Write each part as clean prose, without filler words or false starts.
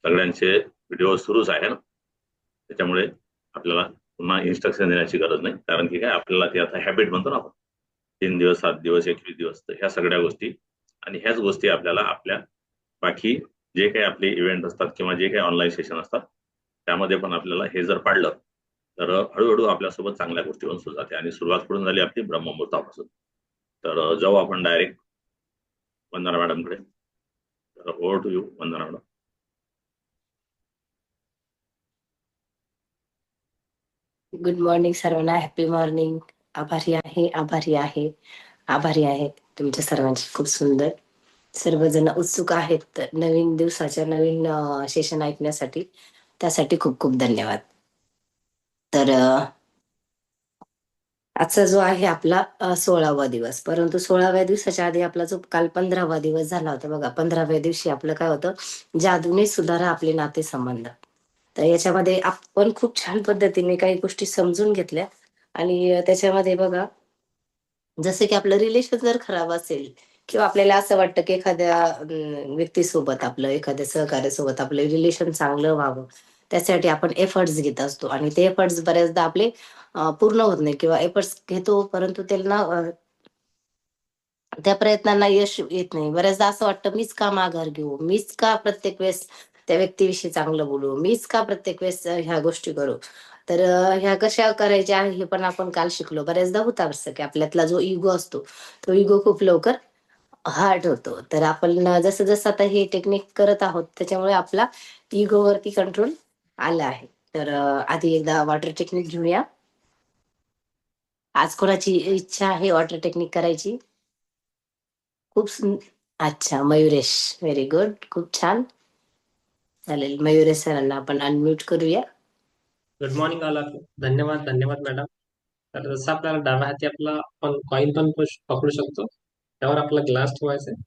सगळ्यांचे व्हिडिओ सुरूच आहे ना, त्याच्यामुळे आपल्याला पुन्हा इन्स्ट्रक्शन देण्याची गरज नाही. कारण की काय आपल्याला ते आता हॅबिट म्हणतो ना आपण, 3 दिवस 7 दिवस 21 दिवस, तर ह्या सगळ्या गोष्टी आणि ह्याच गोष्टी आपल्याला आपल्या बाकी जे काही आपले इव्हेंट असतात किंवा जे काही ऑनलाईन सेशन असतात त्यामध्ये पण आपल्याला हे जर पाडलं तर हळूहळू आपल्यासोबत चांगल्या गोष्टी होऊन सुरू जाते. आणि सुरुवात करून झाली आपली ब्रह्ममुहूर्तापासून. तर जाऊ आपण डायरेक्ट वंदना मॅडमकडे. तर over to you Vandana madam. Good morning सर्वांना. Happy morning. आभारी आहे, आभारी आहे, आभारी आहे तुमच्या सर्वांची. खूप सुंदर. सर्वजण उत्सुक आहेत नवीन दिवसाच्या नवीन सेशन ऐकण्यासाठी. त्यासाठी खूप खूप धन्यवाद. तर आजचा जो आहे आपला 16वा दिवस, परंतु 16व्या दिवसाच्या आधी आपला जो काल 15वा दिवस झाला होता बघा. 15व्या दिवशी आपलं काय होतं, जादूने सुधारा आपले नातेसंबंध. तर याच्यामध्ये आपण खूप छान पद्धतीने काही गोष्टी समजून घेतल्या. आणि त्याच्यामध्ये बघा, जसं की आपलं रिलेशन जर खराब असेल किंवा आपल्याला असं वाटतं की एखाद्या व्यक्तीसोबत आपलं, एखाद्या सहकार्यासोबत आपलं रिलेशन चांगलं व्हावं, त्यासाठी आपण एफर्ट्स घेत असतो आणि ते एफर्ट्स बऱ्याचदा आपले पूर्ण होत नाही किंवा एफर्ट्स घेतो परंतु त्यांना त्या प्रयत्नांना यश येत नाही. बऱ्याचदा असं वाटतं मीच का माघार घेऊ, मीच का प्रत्येक वेळेस त्या व्यक्तीविषयी चांगलं बोलू, मीच का प्रत्येक वेळेस ह्या गोष्टी करू. तर ह्या कशा करायच्या हे पण आपण काल शिकलो. बऱ्याचदा होतं असं की आपल्यातला जो इगो असतो तो इगो खूप लवकर हार्ट होतो. तर आपण जसं जसं आता हे टेक्निक करत आहोत त्याच्यामुळे आपला इगोवरती कंट्रोल आला आहे. तर आधी एकदा वॉटर टेक्निक घेऊया. आज कोणाची इच्छा आहे वॉटर टेक्निक करायची? खूप अच्छा, मयुरेश. व्हेरी गुड, खूप छान. चालेल, मयुरेश सरांना आपण अनम्यूट करूया. Good morning all of you. धन्यवाद धन्यवाद मॅडम. तर जसं आपल्याला डाव्या हाती आपला आपण कॉइन पण पकडू शकतो, त्यावर आपला ग्लास ठेवायचा आहे.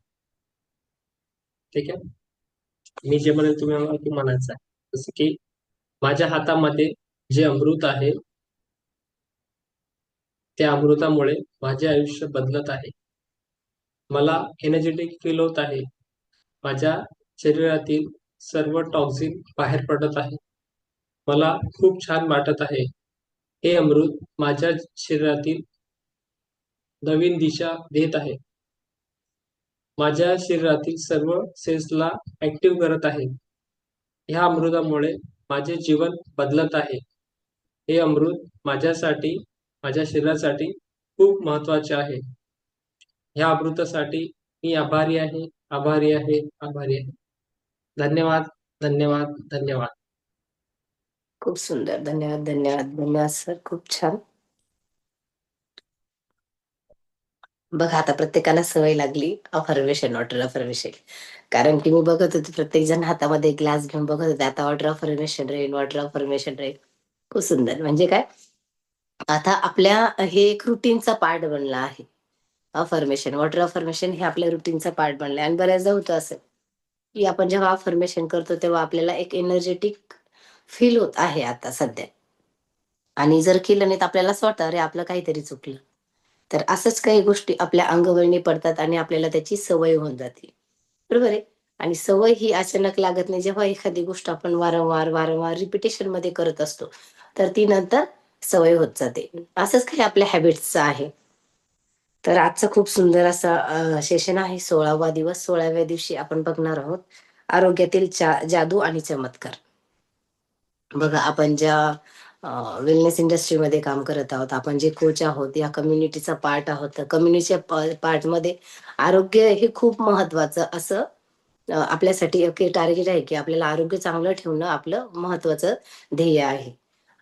ठीक आहे, मी जे म्हणेल तुम्ही म्हणायचं आहे. जसं की माझ्या हातामध्ये जे अमृत आहे त्या अमृतामुळे माझे आयुष्य बदलत आहे. मला एनर्जेटिक फील होत आहे. माझ्या शरीरातील सर्व टॉक्सिन बाहेर पडत आहे. मला खूप छान वाटत आहे. हे अमृत माझ्या शरीरातील नवीन दिशा देत आहे. माझ्या शरीरातील सर्व सेल्सला ऍक्टिव्ह करत आहे. ह्या अमृतामुळे माझे जीवन बदलत आहे. हे अमृत माझ्यासाठी, माझ्या शरीरासाठी खूप महत्वाचे आहे. ह्या अमृतासाठी मी आभारी आहे, आभारी आहे, आभारी आहे. धन्यवाद धन्यवाद धन्यवाद. खूप सुंदर. धन्यवाद धन्यवाद धन्यवाद सर, खूप छान. बघा, आता प्रत्येकाला सवय लागली अफर्मेशन, वॉटर अफर्मेशन. कारण की मी बघत होते प्रत्येक जण हातामध्ये ग्लास घेऊन बघत होते. आता वॉटर अफर्मेशन राहील, वॉटर अफर्मेशन राहील. खूप सुंदर. म्हणजे काय, आता आपल्या हे एक रुटीनचा पार्ट बनला आहे. अफर्मेशन, वॉटर अफर्मेशन हे आपल्या रुटीनचा पार्ट बनलाय. आणि बऱ्याचदा होतं असं की आपण जेव्हा अफर्मेशन करतो तेव्हा आपल्याला एक एनर्जेटिक फील होत आहे आता सध्या. आणि जर केलं नाही तर आपल्याला असं वाटतं अरे आपलं काहीतरी चुकलं. तर असंच काही गोष्टी आपल्या अंगवळणी पडतात आणि आपल्याला त्याची सवय होऊन जाते. बरोबर आहे. आणि सवय ही अचानक लागत नाही. जेव्हा एखादी गोष्ट आपण वारंवार वारंवार रिपिटेशन मध्ये करत असतो तर ती नंतर सवय होत जाते. असंच काही आपल्या हॅबिट्सचं आहे. तर आजचं खूप सुंदर असा सेशन आहे. 16वा दिवस. 16व्या दिवशी आपण बघणार आहोत आरोग्यातील जादू आणि चमत्कार. बघा, आपण ज्या वेलनेस इंडस्ट्रीमध्ये काम करत आहोत, आपण जे कोच आहोत, या कम्युनिटीचा पार्ट आहोत, तर कम्युनिटीच्या पार्टमध्ये आरोग्य हे खूप महत्वाचं असं आपल्यासाठी एक टार्गेट आहे की आपल्याला आरोग्य चांगलं ठेवणं आपलं महत्वाचं ध्येय आहे.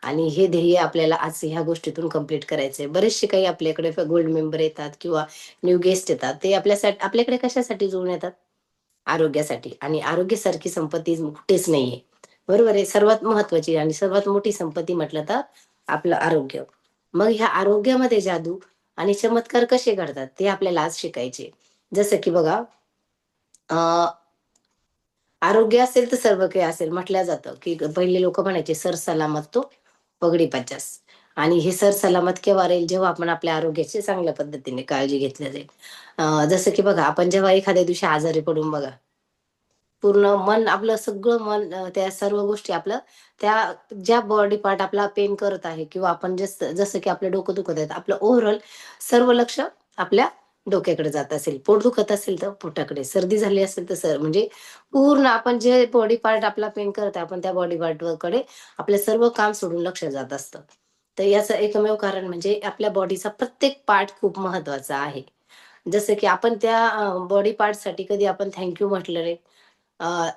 आणि हे ध्येय आपल्याला आज ह्या गोष्टीतून कम्प्लीट करायचंय. बरेचसे काही आपल्याकडे गोल्ड मेंबर येतात किंवा न्यू गेस्ट येतात. ते आपल्याकडे कशासाठी जुळून येतात? आरोग्यासाठी. आणि आरोग्यासारखी संपत्ती कुठेच नाहीये. बरोबर आहे. सर्वात महत्वाची आणि सर्वात मोठी संपत्ती म्हटलं तर आपलं आरोग्य. मग ह्या आरोग्यामध्ये जादू आणि चमत्कार कसे घडतात ते आपल्याला आज शिकायचे. जसं की बघा, आरोग्य असेल तर सर्व काही असेल म्हटलं जातं की पहिले लोक म्हणायचे सर सलामत तो पगडी 50. आणि हे सर सलामत केव्हा राहील? जेव्हा आपण आपल्या आरोग्याची चांगल्या पद्धतीने काळजी घेतली जाईल. जसं की बघा, आपण जेव्हा एखाद्या दिवशी आजारी पडून बघा, पूर्ण मन आपलं सगळं मन त्या सर्व गोष्टी आपलं त्या ज्या बॉडी पार्ट आपला पेन करत आहे किंवा आपण जसं की आपलं डोकं दुखत आहे आपलं ओव्हरऑल सर्व लक्ष आपल्या डोक्याकडे जात असेल, पोट दुखत असेल तर पोटाकडे, सर्दी झाली असेल तर म्हणजे पूर्ण आपण जे बॉडी पार्ट आपला पेन करत आहे आपण त्या बॉडी पार्ट कडे आपलं सर्व काम सोडून लक्ष जात असतं. तर याचं एकमेव कारण म्हणजे आपल्या बॉडीचा प्रत्येक पार्ट खूप महत्वाचा आहे. जसं की आपण त्या बॉडी पार्टसाठी कधी आपण थँक्यू म्हटलं नाही.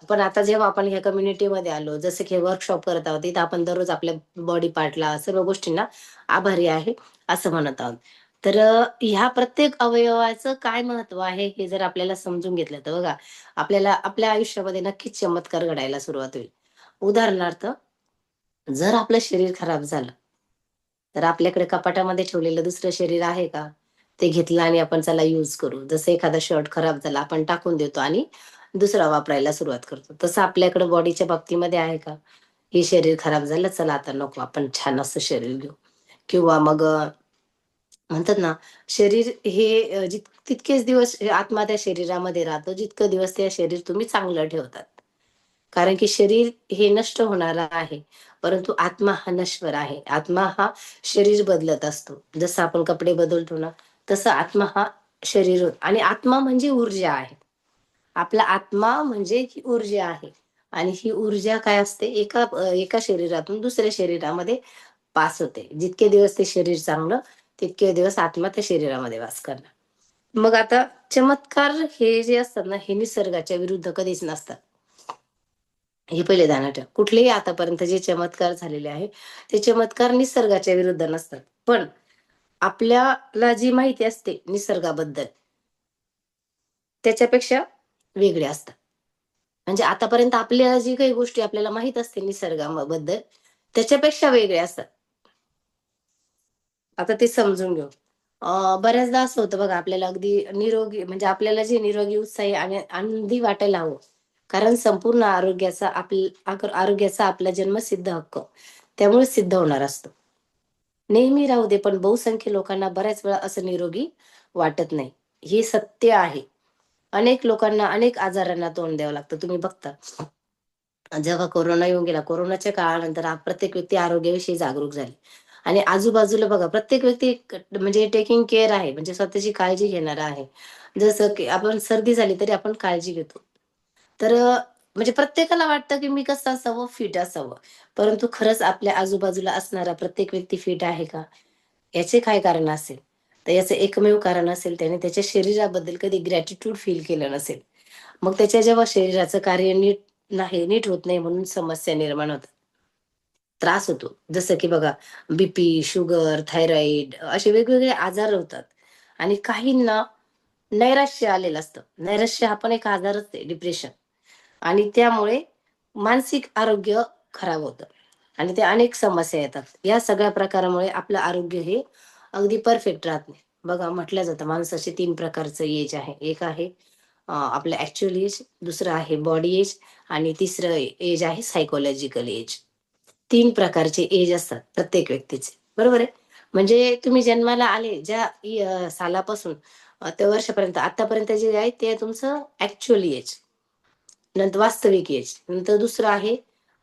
पण आता जेव्हा आपण ह्या कम्युनिटीमध्ये आलो, जसं की वर्कशॉप करत आहोत, तिथं आपण दररोज आपल्या बॉडी पार्टला, सर्व गोष्टींना आभारी आहे, असं म्हणत आहोत. तर ह्या प्रत्येक अवयवाचं काय महत्त्व आहे, हे जर आपल्याला समजून घेतलं, तर बघा, आपल्याला आपल्या आयुष्यामध्ये नक्कीच चमत्कार घडायला सुरुवात होईल. उदाहरणार्थ, जर आपलं शरीर खराब झालं, तर आपल्याकडे कपाटामध्ये ठेवलेलं दुसरं शरीर आहे का? ते घेतलं आणि आपण चला यूज करू. जसं एखादा शर्ट खराब झाला, आपण टाकून देतो आणि दुसरा वापरायला सुरुवात करतो. तसं आपल्याकडे बॉडीच्या बाबतीमध्ये आहे का? हे शरीर खराब झालं, चला आता नको, आपण छान असं शरीर घेऊ. किंवा मग म्हणतात ना, शरीर हे तितकेच दिवस आत्मा त्या शरीरामध्ये राहतो, जितकं दिवस ते शरीर तुम्ही चांगलं ठेवतात. कारण की शरीर हे नष्ट होणारं आहे, परंतु आत्मा हा नश्वर आहे. आत्मा हा शरीर बदलत असतो. जसं आपण कपडे बदलतो ना, तसं आत्मा हा शरीर आणि आत्मा म्हणजे ऊर्जा आहे. आपला आत्मा म्हणजे ही ऊर्जा आहे आणि ही ऊर्जा काय असते एका शरीरातून दुसऱ्या शरीरामध्ये पास होते. जितके दिवस ते शरीर चांगलं, तितके दिवस आत्मा त्या शरीरामध्ये वास करणार. मग आता चमत्कार हे जे असतात ना, हे निसर्गाच्या विरुद्ध कधीच नसतात. हे पहिले ध्यानात ठेवा. कुठलेही आतापर्यंत जे चमत्कार झालेले आहे, ते चमत्कार निसर्गाच्या विरुद्ध नसतात. पण आपल्याला जी माहिती असते निसर्गाबद्दल, त्याच्यापेक्षा वेगळे असतात. म्हणजे आतापर्यंत आपल्याला जी काही गोष्टी आपल्याला माहित असते निसर्गाबद्दल, त्याच्यापेक्षा वेगळे असतात. आता ते समजून घेऊ. बऱ्याचदा असं होतं बघा, आपल्याला अगदी निरोगी म्हणजे आपल्याला जे निरोगी, उत्साही आणि आनंदी वाटायला हवं. कारण संपूर्ण आरोग्याचा आपला जन्मसिद्ध हक्क त्यामुळे सिद्ध होणार असतो. नेहमी राहू दे, पण बहुसंख्य लोकांना बऱ्याच वेळा असं निरोगी वाटत नाही. हे सत्य आहे. अनेक लोकांना अनेक आजारांना तोंड द्यावं लागतं. तुम्ही बघता, जेव्हा कोरोना येऊन गेला, कोरोनाच्या काळानंतर प्रत्येक व्यक्ती आरोग्याविषयी जागरूक झाली. आणि आजूबाजूला बघा, प्रत्येक व्यक्ती म्हणजे टेकिंग केअर आहे, म्हणजे स्वतःची काळजी घेणारा आहे. जसं की आपण सर्दी झाली तरी आपण काळजी घेतो. तर म्हणजे प्रत्येकाला वाटतं की मी कसं असावं, फिट असावं. परंतु खरंच आपल्या आजूबाजूला असणारा प्रत्येक व्यक्ती फिट आहे का? याचे काय कारण असेल? तर याचं एकमेव कारण असेल, त्याने त्याच्या शरीराबद्दल कधी ग्रॅटिट्यूड फील केलं नसेल. मग त्याच्या जेव्हा शरीराचं कार्य नीट होत नाही, म्हणून समस्या निर्माण होतात. त्रास होतो. जसं की बघा, बीपी, शुगर, थायरॉइड असे वेगवेगळे आजार होतात. आणि काहींना नैराश्य आलेलं असतं. नैराश्य हा पण एक आजारच आहे, डिप्रेशन. आणि त्यामुळे मानसिक आरोग्य खराब होतं आणि त्या अनेक समस्या येतात. या सगळ्या प्रकारामुळे आपलं आरोग्य हे अगदी परफेक्ट राहत नाही. बघा, म्हटलं जातं माणसाचे 3 प्रकारचं एज आहे. एक आहे आपलं ॲक्चुअल एज, दुसरं आहे बॉडी एज आणि तिसरं एज आहे सायकॉलॉजिकल एज. 3 प्रकारचे एज असतात प्रत्येक व्यक्तीचे. बरोबर आहे? म्हणजे तुम्ही जन्माला आले ज्या सालापासून त्या वर्षापर्यंत आतापर्यंत जे आहे ते तुमचं ॲक्चुअल एज. नंतर वास्तविक एज. नंतर दुसरं आहे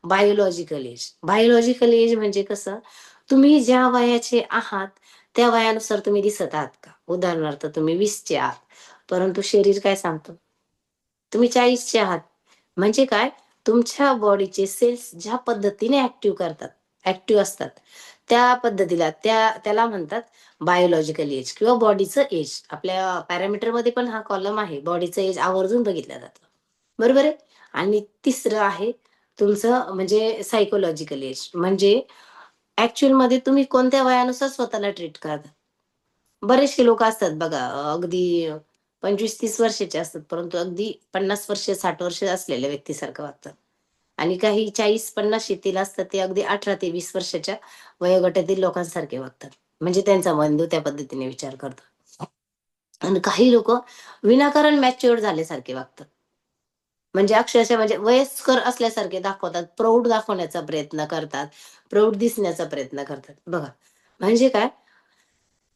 बायोलॉजिकल एज. बायोलॉजिकल एज म्हणजे कसं? तुम्ही ज्या वयाचे आहात, त्या वयानुसार तुम्ही दिसत आहात का? उदाहरणार्थ तुम्ही 20 चे आहात, परंतु शरीर काय सांगतं? तुम्ही 40 चे आहात. म्हणजे काय? तुमच्या बॉडीचे सेल्स ज्या पद्धतीने ॲक्टिव्ह असतात, त्या पद्धतीला त्याला म्हणतात बायोलॉजिकल एज किंवा बॉडीचं एज. आपल्या पॅरामीटरमध्ये पण हा कॉलम आहे. बॉडीचं एज आवर्जून बघितलं जातं. बरोबर आहे? आणि तिसरं आहे तुमचं म्हणजे सायकॉलॉजिकल एज. म्हणजे ॲक्चुअलमध्ये तुम्ही कोणत्या वयानुसार स्वतःला ट्रीट करता. बरेचसे लोकं असतात बघा, अगदी 25-30 वर्षाचे असतात, परंतु अगदी 50 वर्ष, 60 वर्ष असलेल्या व्यक्तीसारखं वागतात. आणि काही 40-50 शेतीला असतात, ते अगदी 18 ते 20 वर्षाच्या वयोगटातील लोकांसारखे वागतात. म्हणजे त्यांचा मेंदू त्या पद्धतीने विचार करतो. आणि काही लोकं विनाकारण मॅच्युअर्ड झाल्यासारखे वागतात. म्हणजे अक्षरशः म्हणजे वयस्कर असल्यासारखे दाखवतात, प्रौढ दाखवण्याचा प्रयत्न करतात, प्रौढ दिसण्याचा प्रयत्न करतात. बघा, म्हणजे काय?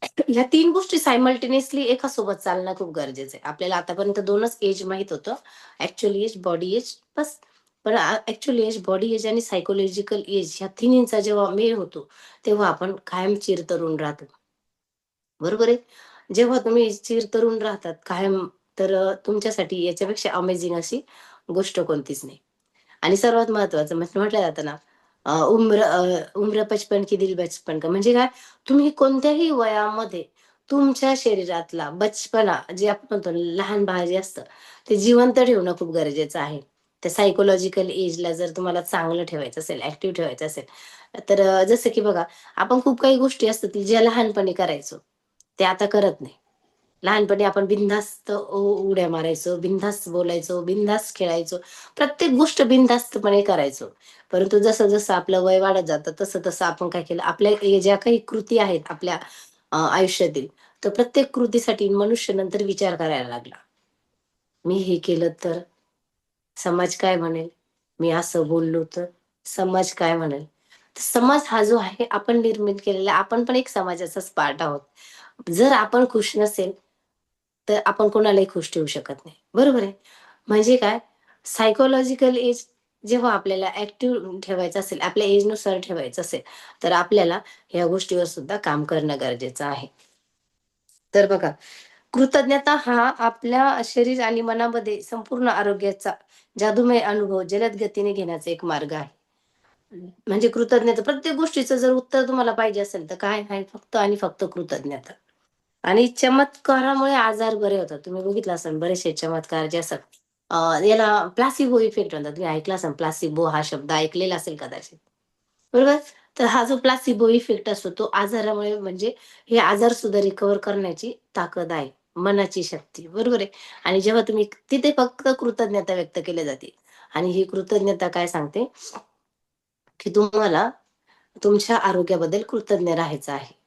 ह्या 3 गोष्टी सायमल्टेनियसली एका सोबत चालणं खूप गरजेचं आहे. आपल्याला आतापर्यंत 2च एज माहित होतं. ॲक्चुअल एज, बॉडी एज बस. पण ॲक्चुअल एज, बॉडी एज आणि सायकॉलॉजिकल एज ह्या तिन्हींचा जेव्हा मेळ होतो, तेव्हा आपण कायम चिरतरुण राहतो. बरोबर आहे? जेव्हा तुम्ही चिरतरुण राहतात कायम, तर तुमच्यासाठी याच्यापेक्षा अमेझिंग अशी गोष्ट कोणतीच नाही. आणि सर्वात महत्त्वाचं म्हणजे म्हटलं जातं ना, उम्र बचपन की दिल बचपन का. म्हणजे काय, तुम्ही कोणत्याही वयामध्ये तुमच्या शरीरातला बचपना जे आपण म्हणतो ना, लहान बाळ जे असतं, ते जिवंत ठेवणं खूप गरजेचं आहे. त्या सायकॉलॉजिकल एजला जर तुम्हाला चांगलं ठेवायचं असेल, ॲक्टिव्ह ठेवायचं असेल, तर जसं की बघा, आपण खूप काही गोष्टी असतात की ज्या लहानपणी करायचो, ते आता करत नाही. लहानपणी आपण बिनधास्त उड्या मारायचो, बिनधास्त बोलायचो, बिनधास्त खेळायचो. प्रत्येक गोष्ट बिनधास्तपणे करायचो. परंतु जसं-जसं आपलं वय वाढत जातं, तसं-तसं आपण काय केलं, आपल्या ज्या काही कृती आहेत आपल्या आयुष्यातील, तर प्रत्येक कृतीसाठी मनुष्य नंतर विचार करायला लागला. मी हे केलं तर समाज काय म्हणेल? मी असं बोललो तर समाज काय म्हणेल? तर समाज हा जो आहे आपण निर्मित केलेला, आपण पण एक समाजाचाच पार्ट आहोत. जर आपण खुश नसेल, तर आपण कोणालाही खुश ठेवू शकत नाही. बरोबर आहे? म्हणजे काय, सायकॉलॉजिकल एज जेव्हा आपल्याला ॲक्टिव्ह ठेवायचं असेल, आपल्या एजनुसार ठेवायचं असेल, तर आपल्याला ह्या गोष्टीवर सुद्धा काम करणं गरजेचं आहे. तर बघा, कृतज्ञता हा आपल्या शरीर आणि मनामध्ये संपूर्ण आरोग्याचा जादूमय अनुभव जलद गतीने घेण्याचा एक मार्ग आहे. म्हणजे कृतज्ञता प्रत्येक गोष्टीचं जर उत्तर तुम्हाला पाहिजे असेल, तर काय आहे, फक्त आणि फक्त कृतज्ञता. आणि चमत्कारामुळे आजार बरे होतात. तुम्ही बघितलं असेल बरेचसे चमत्कार जे असतात. याला प्लासिबो इफेक्ट म्हणतात. तुम्ही ऐकला असेल, प्लासिबो हा शब्द ऐकलेला असेल कदाचित. बरोबर? तर हा जो प्लासिबो इफेक्ट असतो, तो आजारामुळे म्हणजे हे आजार सुद्धा रिकव्हर करण्याची ताकद आहे. मनाची शक्ती. बरोबर आहे? आणि जेव्हा तुम्ही तिथे फक्त कृतज्ञता व्यक्त केली जाते. आणि ही कृतज्ञता काय सांगते, की तुम्हाला तुमच्या आरोग्याबद्दल कृतज्ञ राहायचं आहे.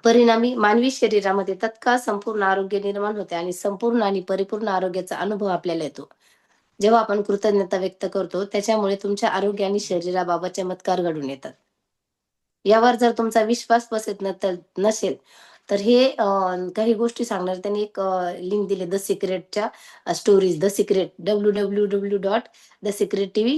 परिणामी मानवी शरीरामध्ये तत्काळ संपूर्ण आरोग्य निर्माण होते आणि संपूर्ण आणि परिपूर्ण आरोग्याचा अनुभव आपल्याला येतो. जेव्हा आपण कृतज्ञता व्यक्त करतो, त्याच्यामुळे तुमच्या आरोग्य आणि शरीराबाबत चमत्कार घडून येतात. यावर जर तुमचा विश्वास बसत नसेल, तर हे काही गोष्टी सांगणार त्यांनी एक लिंक दिली द सिक्रेटच्या stories. The secret www.thesecrettv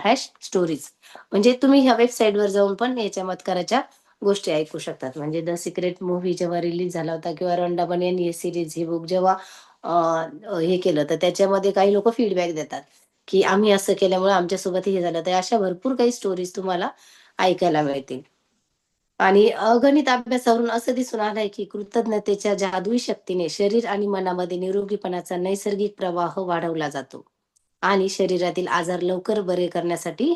hash stories. म्हणजे तुम्ही ह्या वेबसाईटवर जाऊन पण या चमत्काराच्या गोष्टी ऐकू शकतात. म्हणजे द सिक्रेट मूव्ही जेव्हा रिलीज झाला होता किंवा रंडा बनियन ही सीरीज, ही बुक जेव्हा हे केलं, तर त्याच्यामध्ये काही लोकं फीडबॅक देतात, की आम्ही असं केल्यामुळे आमच्यासोबत हे झालं. तर अशा भरपूर काही स्टोरीज तुम्हाला ऐकायला मिळतील. आणि अगणित अभ्यासावरून असं दिसून आलंय, की कृतज्ञतेच्या जादुई शक्तीने शरीर आणि मनामध्ये निरोगीपणाचा नैसर्गिक प्रवाह वाढवला जातो आणि शरीरातील आजार लवकर बरे करण्यासाठी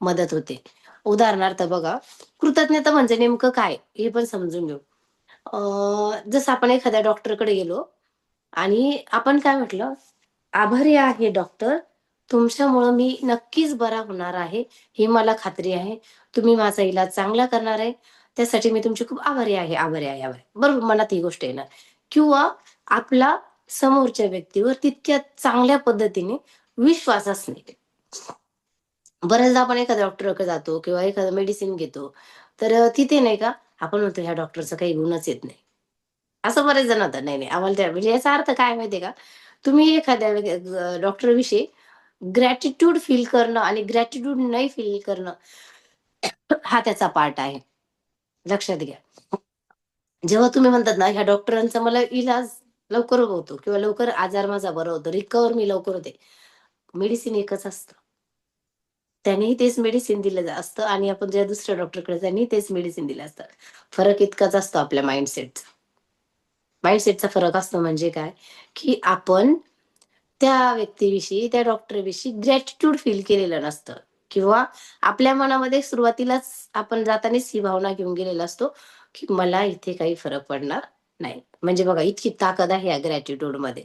मदत होते. उदाहरणार्थ बघा, कृतज्ञता म्हणजे नेमकं काय? हे पण समजून घेऊ. जसं आपण एखाद्या डॉक्टरकडे गेलो आणि आपण काय म्हटलं, "आभारी आहे डॉक्टर, तुमच्यामुळं मी नक्कीच बरा होणार आहे, ही मला खात्री आहे. तुम्ही माझा इलाज चांगला करणार आहे, त्यासाठी मी तुमची खूप आभारी आहे, आभारी आहे, आभारी." बरोबर, मनात ही गोष्ट येणार. किंवा आपला समोरच्या व्यक्तीवर तितक्या चांगल्या पद्धतीने विश्वास असणे. बऱ्याचदा आपण एखाद्या डॉक्टरकडे जातो किंवा एखादं मेडिसिन घेतो, तर तिथे नाही का, आपण म्हणतो ह्या डॉक्टरचा काही गुणच येत नाही. असं बरेच जण होतात. नाही, नाही, आम्हाला त्या म्हणजे याचा अर्थ काय माहितीये का? तुम्ही एखाद्या डॉक्टरविषयी ग्रॅटिट्यूड फील करणं आणि ग्रॅटिट्यूड नाही फील करणं हा त्याचा पार्ट आहे. लक्षात घ्या. जेव्हा तुम्ही म्हणतात ना, ह्या डॉक्टरांचा मला इलाज लवकर होतो किंवा लवकर आजार माझा बरा होतो, रिकव्हर मी लवकर होते. मेडिसिन एकच असतं. त्यानेही तेच मेडिसिन दिलं असतं आणि आपण ज्या दुसऱ्या डॉक्टरकडे त्यांनी तेच मेडिसिन दिलं असतं. फरक इतकाच असतो आपल्या माइंडसेटचा. माइंडसेटचा फरक असतो म्हणजे काय, की आपण त्या व्यक्तीविषयी, त्या डॉक्टरविषयी ग्रॅटिट्यूड फील केलेलं नसतं किंवा आपल्या मनामध्ये सुरुवातीलाच आपण जातानाच ही भावना घेऊन गेलेला असतो, की मला इथे काही फरक पडणार नाही. म्हणजे बघा, इतकी ताकद आहे या ग्रॅटिट्यूडमध्ये.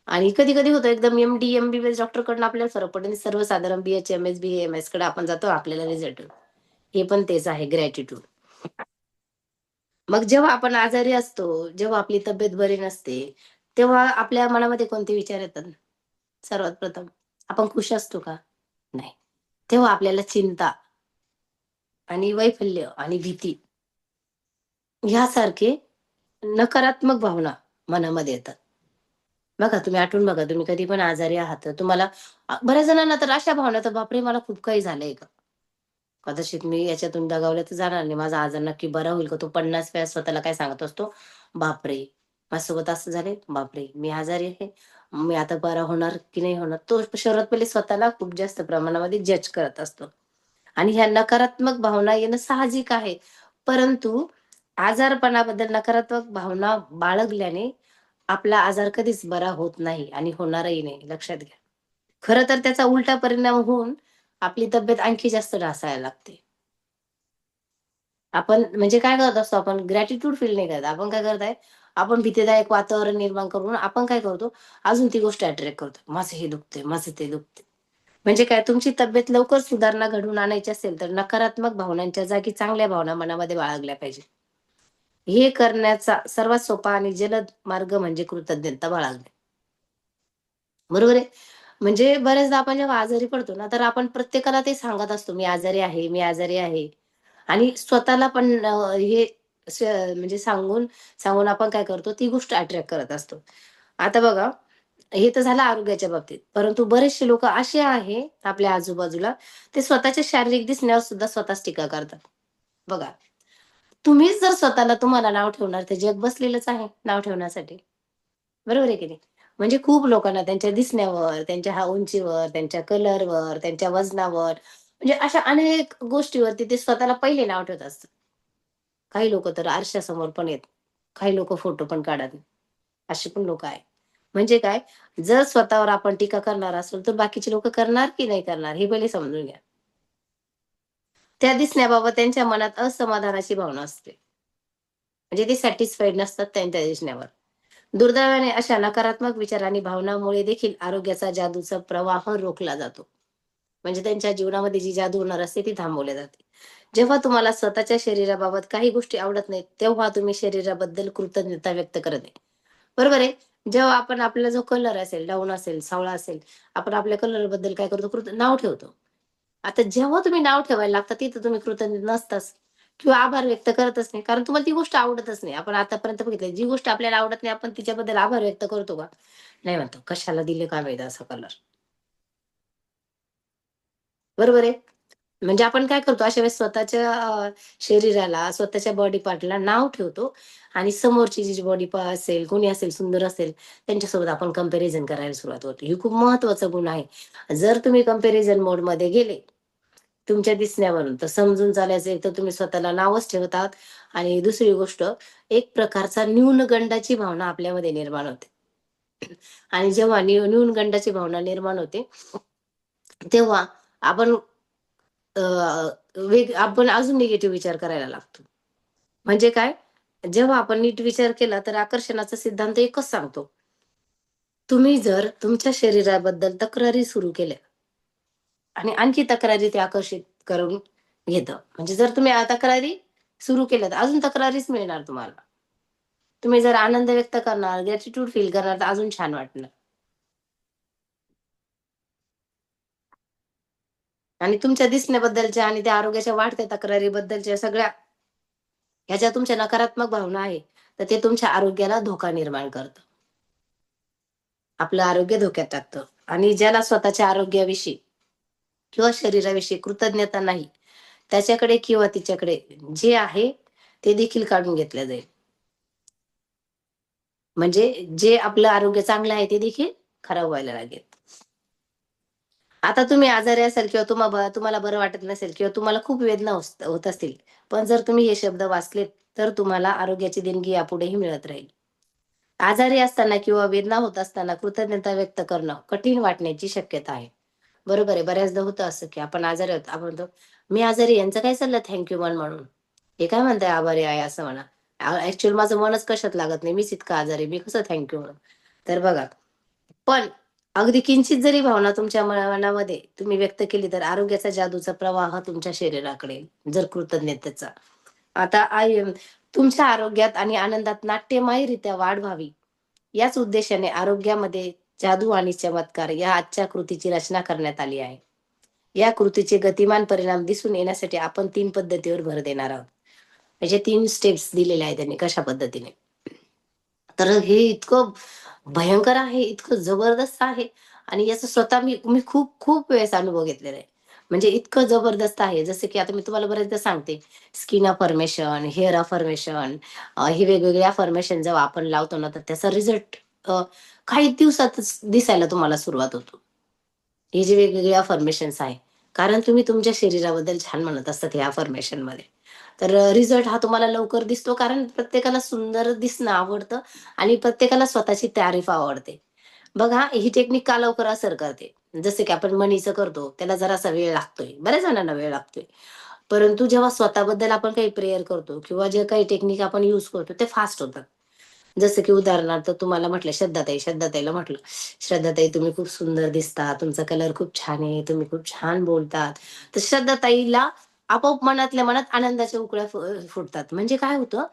आणि कधी-कधी होतं एकदम एम-डी, एम-बी-बी-एस डॉक्टरकडून आपल्याला फरक पडतो आणि सर्वसाधारण बी-एच-एम-एस, बी-ए-एम-एसकडे आपण जातो, आपल्याला रिझल्ट येतो. हे पण तेच आहे ग्रॅटिट्यूड. मग जेव्हा आपण आजारी असतो, जेव्हा आपली तब्येत बरी नसते, तेव्हा आपल्या मनामध्ये कोणते विचार येतात? सर्वात प्रथम, आपण खुश असतो का? नाही. तेव्हा आपल्याला चिंता आणि वैफल्य आणि भीती ह्यासारखे नकारात्मक भावना मनामध्ये येतात. बघा तुम्ही आठवून बघा, तुम्ही कधी पण आजारी आहात तर तुम्हाला बऱ्याच जणांना तर अशा भावना तर बापरे मला खूप काही झालंय का, कदाचित मी याच्यातून दगावलं तर जाणार नाही, माझा आजार नक्की बरा होईल का. तो 50 वेळा स्वतःला काय सांगत असतो, बापरे माझ्यासोबत असं झालंय, बापरे मी आजारी आहे, मी आता बरा होणार की नाही होणार. तो शहरात पहिले स्वतःला खूप जास्त प्रमाणामध्ये जज करत असतो. आणि ह्या नकारात्मक भावना येणं साहजिक आहे. परंतु आजारपणाबद्दल नकारात्मक भावना बाळगल्याने आपला आजार कधीच बरा होत नाही आणि होणारही नाही, लक्षात घ्या. खरं तर त्याचा उलटा परिणाम होऊन आपली तब्येत आणखी जास्त ढासाळायला लागते. आपण म्हणजे काय करत असतो, आपण ग्रॅटिट्यूड फील नाही करत. आपण काय करताय, आपण भीतीदायक वातावरण निर्माण करून आपण काय करतो, अजून ती गोष्ट अट्रॅक्ट करतो. माझं हे दुखतंय, माझं ते दुखतंय. म्हणजे काय, तुमची तब्येत लवकर सुधारणा घडवून आणायची असेल तर नकारात्मक भावनांच्या जागी चांगल्या भावना मनामध्ये बाळगल्या पाहिजे. हे करण्याचा सर्वात सोपा आणि जलद मार्ग म्हणजे कृतज्ञता बाळगणे. बरोबर आहे. म्हणजे बऱ्याचदा आपण जेव्हा आजारी पडतो ना, तर आपण प्रत्येकाला ते सांगत असतो, मी आजारी आहे, मी आजारी आहे. आणि स्वतःला पण हे म्हणजे सांगून सांगून आपण काय करतो, ती गोष्ट अट्रॅक्ट करत असतो. आता बघा, हे तर झालं आरोग्याच्या बाबतीत. परंतु बरेचसे लोकं असे आहे आपल्या आजूबाजूला, ते स्वतःच्या शारीरिक दिसण्यावर सुद्धा स्वतःच टीका करतात. बघा, तुम्हीच जर स्वतःला तुम्हाला नाव ठेवणार, तर जग बसलेलंच आहे नाव ठेवण्यासाठी. बरोबर आहे की नाही? म्हणजे खूप लोकांना त्यांच्या दिसण्यावर, त्यांच्या उंचीवर, त्यांच्या कलरवर, त्यांच्या वजनावर, म्हणजे अशा अनेक गोष्टीवरती ते स्वतःला पहिले नाव ठेवत असतात. काही लोकं तर आरशासमोर पण येत. काही लोकं फोटो पण काढत नाही. अशी पण लोकं आहेत. म्हणजे काय, जर स्वतःवर आपण टीका करणार असू, तर बाकीची लोकं करणार की नाही करणार हे पहिले समजून घ्या. त्या दिसण्याबाबत त्यांच्या मनात असमाधानाची भावना असते. म्हणजे ते सॅटिस्फाईड नसतात त्यांच्या दिसण्यावर. दुर्दैवाने अशा नकारात्मक विचार आणि भावनांमुळे देखील आरोग्याचा जादूचा प्रवाह रोखला जातो. म्हणजे त्यांच्या जीवनामध्ये जी जादू होणार असते ती थांबवली जाते. जेव्हा तुम्हाला स्वतःच्या शरीराबाबत काही गोष्टी आवडत नाहीत, तेव्हा तुम्ही शरीराबद्दल कृतज्ञता व्यक्त करत नाही. बरोबर आहे? जेव्हा आपण आपला जो कलर असेल, डाऊन असेल, सावळा असेल, आपण आपल्या कलरबद्दल काय करतो, नाव ठेवतो. आता जेव्हा तुम्ही नाव ठेवायला लागता, तिथं तुम्ही कृतज्ञ नसताच किंवा आभार व्यक्त करतच नाही. कारण तुम्हाला ती गोष्ट आवडतच नाही. आपण आतापर्यंत बघितलंय, जी गोष्ट आपल्याला आवडत नाही, आपण तिच्याबद्दल आभार व्यक्त करतो का? नाही म्हणतो. कशाला दिले काय माहीत असा कलर. बरोबर आहे? म्हणजे आपण काय करतो, अशा वेळेस स्वतःच्या शरीराला, स्वतःच्या बॉडी पार्टला नाव ठेवतो आणि समोरची जी बॉडी असेल, कोणी असेल, सुंदर असेल, त्यांच्यासोबत आपण कंपॅरिझन करायला सुरुवात होते. ही खूप महत्वाचा गुण आहे. जर तुम्ही कंपॅरिझन मोडमध्ये गेले, तुमच्या दिसण्यावरून, तर समजून चालायचं, एक तर तुम्ही स्वतःला नावच ठेवत आहात आणि दुसरी गोष्ट, एक प्रकारचा न्यूनगंडाची भावना आपल्यामध्ये निर्माण होते. आणि जेव्हा न्यूनगंडाची भावना निर्माण होते, तेव्हा आपण आपण अजून निगेटिव्ह विचार करायला लागतो. म्हणजे काय? जेव्हा आपण नीट विचार केला तर आकर्षणाचा सिद्धांत एकच सांगतो. तुम्ही जर तुमच्या शरीराबद्दल तक्रारी सुरू केल्या आणि आणखी तक्रारी ते आकर्षित करून घेतं. म्हणजे जर तुम्ही तक्रारी सुरू केल्या, तर अजून तक्रारीच मिळणार तुम्हाला. तुम्ही जर आनंद व्यक्त करणार, ग्रॅटिट्यूड फील करणार, तर अजून छान वाटणार. आणि तुमच्या दिसण्याबद्दलच्या आणि त्या आरोग्याच्या वाढत्या तक्रारीबद्दलच्या सगळ्या ह्या ज्या तुमच्या नकारात्मक भावना आहे, तर ते तुमच्या आरोग्याला धोका निर्माण करतं. आपलं आरोग्य धोक्यात टाकतं. आणि ज्याला स्वतःच्या आरोग्याविषयी किंवा शरीराविषयी कृतज्ञता नाही, त्याच्याकडे किंवा तिच्याकडे जे आहे ते देखील काढून घेतलं जाईल. म्हणजे जे आपलं आरोग्य चांगलं आहे ते देखील खराब व्हायला लागेल. आता तुम्ही आजारी असाल किंवा तुम्हाला बरं वाटत नसेल किंवा तुम्हाला खूप वेदना होत असतील. पण जर तुम्ही हे शब्द वाचलेत, तर तुम्हाला आरोग्याची देणगी यापुढेही मिळत राहील. आजारी असताना किंवा वेदना होत असताना कृतज्ञता व्यक्त करणं कठीण वाटण्याची शक्यता आहे. बरोबर आहे. बऱ्याचदा होतं असं, की आपण आजारी आहोत. आपण म्हणतो, "मी आजारी आहे, यांचं काय चाललं थँक यू म्हण म्हणून. हे काय म्हणताय आभारी आहे असं म्हणा." ॲक्चुअली माझं मनच कशात लागत नाही. मीच इतका आजारी आहे. मी कसं थँक म्हणू? तर बघा, पण अगदी किंचित जरी भावना तुमच्या मनामध्ये तुम्ही व्यक्त केली, तर आरोग्याचा जादूचा प्रवाह तुमच्या शरीराकडे येईल, जर कृतज्ञतेचा. आता तुमच्या आरोग्यात आणि आनंदात नाट्यमयरित्या वाढ व्हावी, याच उद्देशाने आरोग्यामध्ये जादू आणि चमत्कार या आजच्या कृतीची रचना करण्यात आली आहे. या कृतीचे गतिमान परिणाम दिसून येण्यासाठी आपण 3 पद्धतीवर भर देणार आहोत. याचे 3 स्टेप्स दिलेले आहेत त्यांनी कशा पद्धतीने. तर हे इतकं भयंकर आहे, इतकं जबरदस्त आहे आणि याचा स्वतः मी खूप खूप वेळेस अनुभव घेतलेला आहे. म्हणजे इतकं जबरदस्त आहे, जसं की आता मी तुम्हाला बऱ्याचदा सांगते, स्किन अफर्मेशन, हेअर अफर्मेशन, हे वेगवेगळे अफर्मेशन जेव्हा आपण लावतो ना, तर त्याचा रिझल्ट काही दिवसातच दिसायला तुम्हाला सुरुवात होतो. हे जे वेगवेगळे अफर्मेशन्स आहे. कारण तुम्ही तुमच्या शरीराबद्दल छान म्हणत असतात ह्या अफर्मेशनमध्ये. तर रिझल्ट हा तुम्हाला लवकर दिसतो कारण प्रत्येकाला सुंदर दिसणं आवडतं आणि प्रत्येकाला स्वतःची तारीफ आवडते. बघा ही टेक्निक का लवकर असर करते? जसं की आपण मनीचं करतो, त्याला जरासा वेळ लागतोय. बऱ्याच जणांना वेळ लागतोय. परंतु जेव्हा स्वतःबद्दल आपण काही प्रेयर करतो किंवा जे काही टेक्निक आपण यूज करतो ते फास्ट होतात. जसं की उदाहरणार्थ तुम्हाला म्हटलं श्रद्धाताईला म्हटलं, "श्रद्धाताई तुम्ही खूप सुंदर दिसता, तुमचा कलर खूप छान आहे, तुम्ही खूप छान बोलतात." तर श्रद्धाताईला आपोआप मनातल्या मनात आनंदाच्या उकळ्या फुटतात. म्हणजे काय होतं,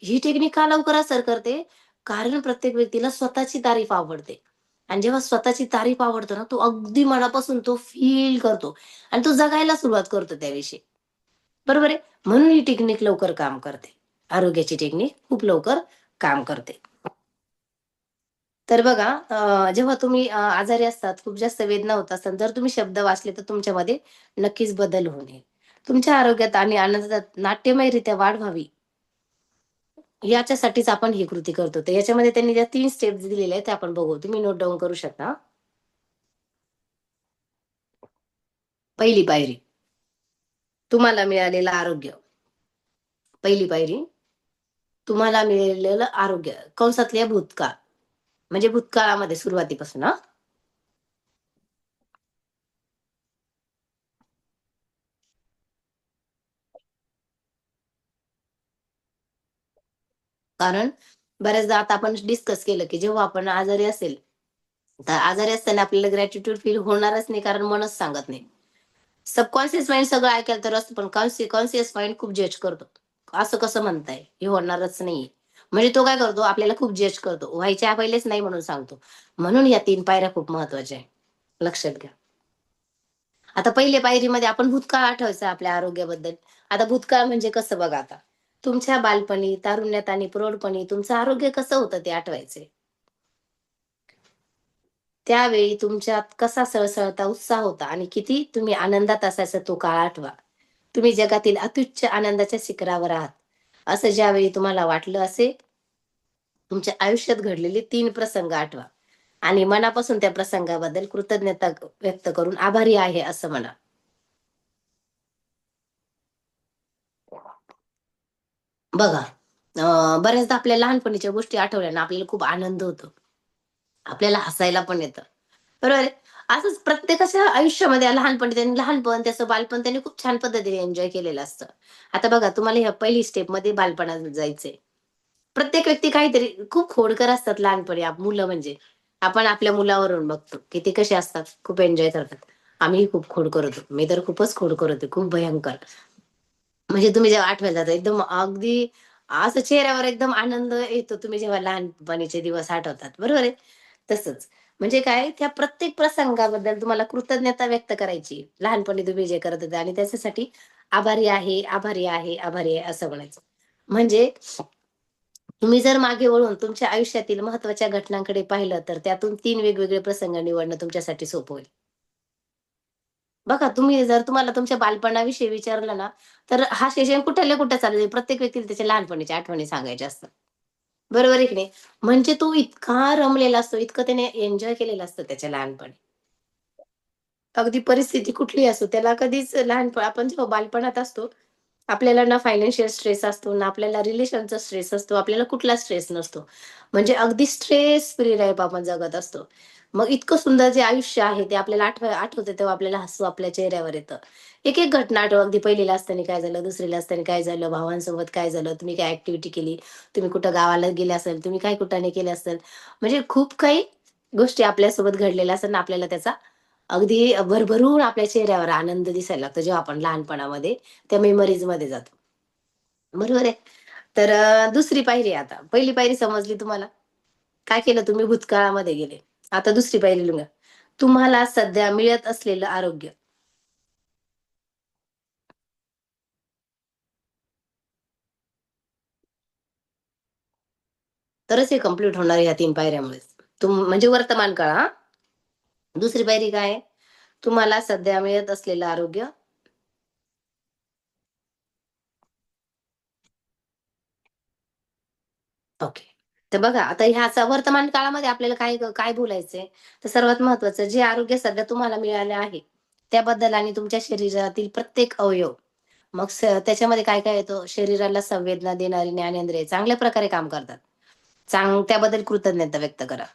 ही टेक्निक का लवकर असर करते? कारण प्रत्येक व्यक्तीला स्वतःची तारीफ आवडते. आणि जेव्हा स्वतःची तारीफ आवडतो ना, तो अगदी मनापासून तो फील करतो आणि तो जगायला सुरुवात करतो त्याविषयी. बरोबर आहे? म्हणून ही टेक्निक लवकर काम करते. आरोग्याची टेक्निक खूप लवकर काम करते. तर बघा जेव्हा तुम्ही आजारी असतात, खूप जास्त वेदना होत असतात, जर तुम्ही शब्द वाचले तर तुमच्यामध्ये नक्कीच बदल होऊन येईल. तुमच्या आरोग्यात आणि आनंदात नाट्यमयरित्या वाढ व्हावी, याच्यासाठीच आपण ही कृती करतो. तर याच्यामध्ये त्यांनी ज्या 3 स्टेप्स दिलेल्या आहेत, त्या आपण बघू. तुम्ही नोट डाउन करू शकता. पहिली पायरी, तुम्हाला मिळालेलं आरोग्य. पहिली पायरी, तुम्हाला मिळालेलं आरोग्य. कंसातले भूतकाळ. म्हणजे भूतकाळामध्ये सुरुवातीपासून हां. कारण बऱ्याचदा आता आपण डिस्कस केलं, की जेव्हा आपण आजारी असेल, तर आजारी असताना आपल्याला ग्रॅटिट्यूड फील होणारच नाही कारण मनच सांगत नाही. सबकॉन्शियस माइंड सगळं ऐकायला तर असतं, पण कॉन्शियस माइंड खूप जज करतो. असं कसं म्हणताय? हे होणारच नाहीये. म्हणजे तो काय करतो, आपल्याला खूप जज करतो. व्हायच्या पहिलेच नाही म्हणून सांगतो. म्हणून या 3 पायऱ्या खूप महत्त्वाच्या आहे. लक्षात घ्या. आता पहिल्या पायरीमध्ये आपण भूतकाळ आठवायचा आपल्या आरोग्याबद्दल. आता भूतकाळ म्हणजे कसं बघा आता. तुमच्या बालपणी, तारुण्यात आणि प्रौढपणी तुमचं आरोग्य कसं होतं ते आठवायचंय. त्यावेळी तुमच्यात कसा सळसळता उत्साह होता आणि किती तुम्ही आनंदात असायचा तो काळ आठवा. तुम्ही जगातील अत्युच्च आनंदाच्या शिखरावर आहात. असं ज्यावेळी तुम्हाला वाटलं असेल, तुमच्या आयुष्यात घडलेले 3 प्रसंग आठवा आणि मनापासून त्या प्रसंगाबद्दल कृतज्ञता व्यक्त करून आभारी आहे असं म्हणा. बघा, बऱ्याचदा आपल्या लहानपणीच्या गोष्टी आठवल्या ना आपल्याला खूप आनंद होतो. आपल्याला हसायला पण येतं. बरोबर आहे. असंच प्रत्येकाच्या आयुष्यामध्ये लहानपणी त्यांनी लहानपण, त्याचं बालपण त्यांनी खूप छान पद्धतीने एन्जॉय केलेलं असतं. आता बघा तुम्हाला ह्या पहिली स्टेपमध्ये बालपणात जायचंय. प्रत्येक व्यक्ती काहीतरी खूप खोडकर असतात लहानपणी मुलं म्हणजे. आपण आपल्या मुलावरून बघतो, की ते कसे असतात, खूप एन्जॉय करतात. आम्हीही खूप खोडकर होतो. मी तर खूपच खोडकर होते, खूप भयंकर. म्हणजे तुम्ही जेव्हा आठवायला जाता एकदम अगदी असं चेहऱ्यावर एकदम आनंद येतो तुम्ही जेव्हा लहानपणीचे दिवस आठवतात. बरोबर आहे? तसंच. म्हणजे काय त्या प्रत्येक प्रसंगाबद्दल तुम्हाला कृतज्ञता व्यक्त करायची. लहानपणी तुम्ही जे करत होते आणि त्याच्यासाठी आभारी आहे, आभारी आहे, आभारी आहे असं म्हणायचं. म्हणजे तुम्ही जर मागे वळून तुमच्या आयुष्यातील महत्त्वाच्या घटनांकडे पाहिलं, तर त्यातून 3 वेगवेगळे प्रसंग निवडणं तुमच्यासाठी सोपं होईल. बघा तुम्ही जर तुम्हाला तुमच्या बालपणाविषयी विचारलं ना, तर हा सेशन कुठल्या कुठे चालू आहे. प्रत्येक व्यक्तीला त्याच्या लहानपणीच्या आठवणी सांगायच्या असतात. बरोबर आहे की नाही? म्हणजे तो इतका रमलेला असतो, इतकं त्याने एन्जॉय केलेलं असतं त्याच्या लहानपणी. अगदी परिस्थिती कुठलीही असो, त्याला कधीच आपण जेव्हा बालपणात असतो, आपल्याला ना फायनान्शियल स्ट्रेस असतो, ना आपल्याला रिलेशनचा स्ट्रेस असतो, आपल्याला कुठलाच स्ट्रेस नसतो. म्हणजे अगदी स्ट्रेस फ्री लाईफ आपण जगत असतो. मग इतकं सुंदर जे आयुष्य आहे, ते आपल्याला आठवतं तेव्हा आपल्याला हसू आपल्या चेहऱ्यावर येतं. एक-एक घटना आठवा, अगदी पहिलीला असताना काय झालं, दुसरीला असताना काय झालं, भावांसोबत काय झालं, तुम्ही काय ॲक्टिव्हिटी केली, तुम्ही कुठं गावाला गेले असेल, तुम्ही काय कुटाणे केले असेल. म्हणजे खूप काही गोष्टी आपल्यासोबत घडलेल्या असतात आणि आपल्याला त्याचा अगदी भरभरून आपल्या चेहऱ्यावर आनंद दिसायला लागतो, जेव्हा आपण लहानपणामध्ये त्या मेमरीजमध्ये जातो. बरोबर आहे? तर दुसरी पायरी आहे आता. पहिली पायरी समजली तुम्हाला? काय केलं तुम्ही भूतकाळामध्ये गेले. आता दुसरी पायरी लिहून घ्या. तुम्हाला सध्या मिळत असलेलं आरोग्य. तरच हे कम्प्लीट होणार ह्या 3 पायऱ्यामुळे. म्हणजे वर्तमान काळ हा. दुसरी पायरी काय आहे? तुम्हाला सध्या मिळत असलेलं आरोग्य. ओके. तर बघा आता ह्याचा वर्तमान काळामध्ये आपल्याला काय काय बोलायचंय? तर सर्वात महत्वाचं जे आरोग्य सध्या तुम्हाला मिळाले आहे, त्याबद्दल आणि तुमच्या शरीरातील प्रत्येक अवयव. मग त्याच्यामध्ये काय-काय येतं? शरीराला संवेदना देणारी ज्ञानेंद्रिय चांगल्या प्रकारे काम करतात. त्याबद्दल कृतज्ञता व्यक्त करा.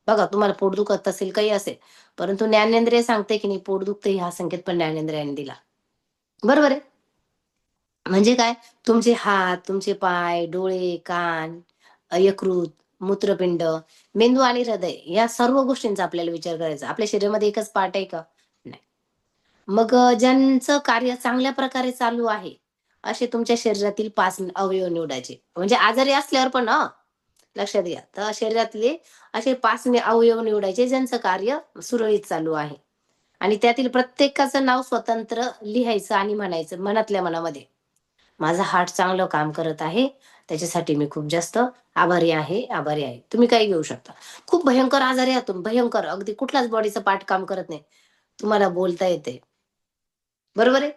बघा तुम्हाला पोट दुखत असेल, काही असेल, परंतु ज्ञानेंद्रिय सांगते की नाही पोट दुखतंय हा संकेत पण ज्ञानेंद्रियाने दिला. बरोबर आहे? म्हणजे काय? तुमचे हात, तुमचे पाय, डोळे, कान, यकृत, मूत्रपिंड, मेंदू आणि हृदय या सर्व गोष्टींचा आपल्याला विचार करायचा. आपल्या शरीरामध्ये एकच पार्ट आहे का? नाही. मग ज्यांचं कार्य चांगल्या प्रकारे चालू आहे, असे तुमच्या शरीरातील 5 अवयव निवडायचे. म्हणजे आजारी असल्यावर पण लक्षात घ्या. तर शरीरातले असे 5 अवयव निवडायचे ज्यांचं कार्य सुरळीत चालू आहे. आणि त्यातील प्रत्येकाचं नाव स्वतंत्र लिहायचं आणि म्हणायचं मनातल्या मनामध्ये. माझं हार्ट चांगलं काम करत आहे. त्याच्यासाठी मी खूप जास्त आभारी आहे, आभारी आहे. तुम्ही काही घेऊ शकता. खूप भयंकर आजारी आहात तुम्ही, भयंकर अगदी कुठलाच बॉडीचा पार्ट काम करत नाही. तुम्हाला बोलता येते. बरोबर आहे?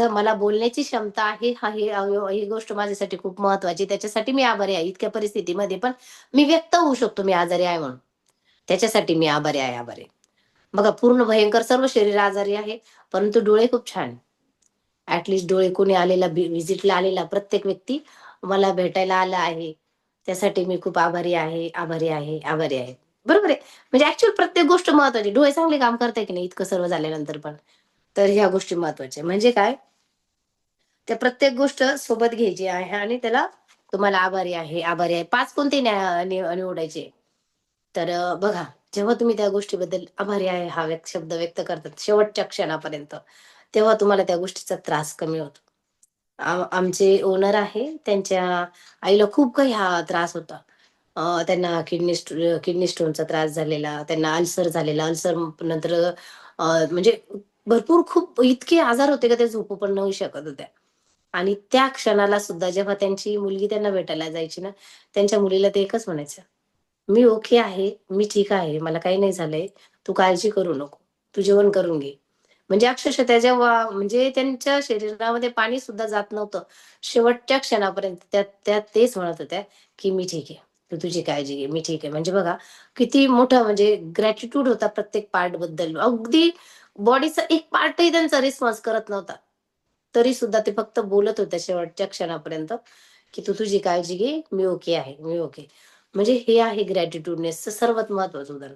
मला बोलण्याची क्षमता आहे, ही गोष्ट माझ्यासाठी खूप महत्त्वाची. त्याच्यासाठी मी आभारी आहे. इतक्या परिस्थितीमध्ये पण मी व्यक्त होऊ शकतो मी आजारी आहे म्हणून. त्याच्यासाठी मी आभारी आहे, आभारी आहे. बघा पूर्ण भयंकर सर्व शरीर आजारी आहे, परंतु डोळे खूप छान. डोळे कोणी आलेला व्हिजिटला आलेला प्रत्येक व्यक्ती मला भेटायला आला आहे. त्यासाठी मी खूप आभारी आहे, आभारी आहे, आभारी आहे. बरोबर आहे. म्हणजे ॲक्चुअल प्रत्येक गोष्ट महत्त्वाची. डोळे चांगले काम करताय की नाही इतकं सर्व झाल्यानंतर पण. तर ह्या गोष्टी महत्त्वाच्या. म्हणजे काय? त्या प्रत्येक गोष्ट सोबत घ्यायची आहे आणि त्याला तुम्हाला आभारी आहे, आभारी आहे. 5 कोणते निवडायचे? तर बघा, जेव्हा तुम्ही त्या गोष्टीबद्दल आभारी आहे हा शब्द व्यक्त करतात शेवटच्या क्षणापर्यंत, तेव्हा तुम्हाला त्या गोष्टीचा त्रास कमी होतो. आमचे ओनर आहे, त्यांच्या आईला खूप काही हा त्रास होता. त्यांना किडनी स्टोनचा त्रास झालेला, त्यांना अल्सर झालेला. अल्सर नंतर म्हणजे भरपूर खूप इतके आजार होते का त्या झोपू पण नाही शकत होत्या. आणि त्या क्षणाला सुद्धा जेव्हा त्यांची मुलगी त्यांना भेटायला जायची ना, त्यांच्या मुलीला ते एकच म्हणायचं, "मी ओके आहे, मी ठीक आहे, मला काही नाही झालंय. तू काळजी करू नको. तू जेवण करून घे." म्हणजे अक्षरशः त्या जेव्हा म्हणजे त्यांच्या शरीरामध्ये पाणी सुद्धा जात नव्हतं. शेवटच्या क्षणापर्यंत त्या त्या तेच म्हणत होत्या, की "मी ठीक आहे. तू तुझी काळजी घे. मी ठीक आहे." म्हणजे बघा किती मोठं म्हणजे ग्रॅटिट्यूड होता प्रत्येक पार्टबद्दल. अगदी बॉडीचा एक पार्टही त्यांचा रिस्पॉन्स करत नव्हता. तरी सुद्धा ते फक्त बोलत होत्या शेवटच्या क्षणापर्यंत, की "तू तुझी काळजी घे. मी ओके आहे. मी ओके." म्हणजे हे आहे ग्रॅटिट्यूडनेसचं सर्वात महत्त्वाचं उदाहरण.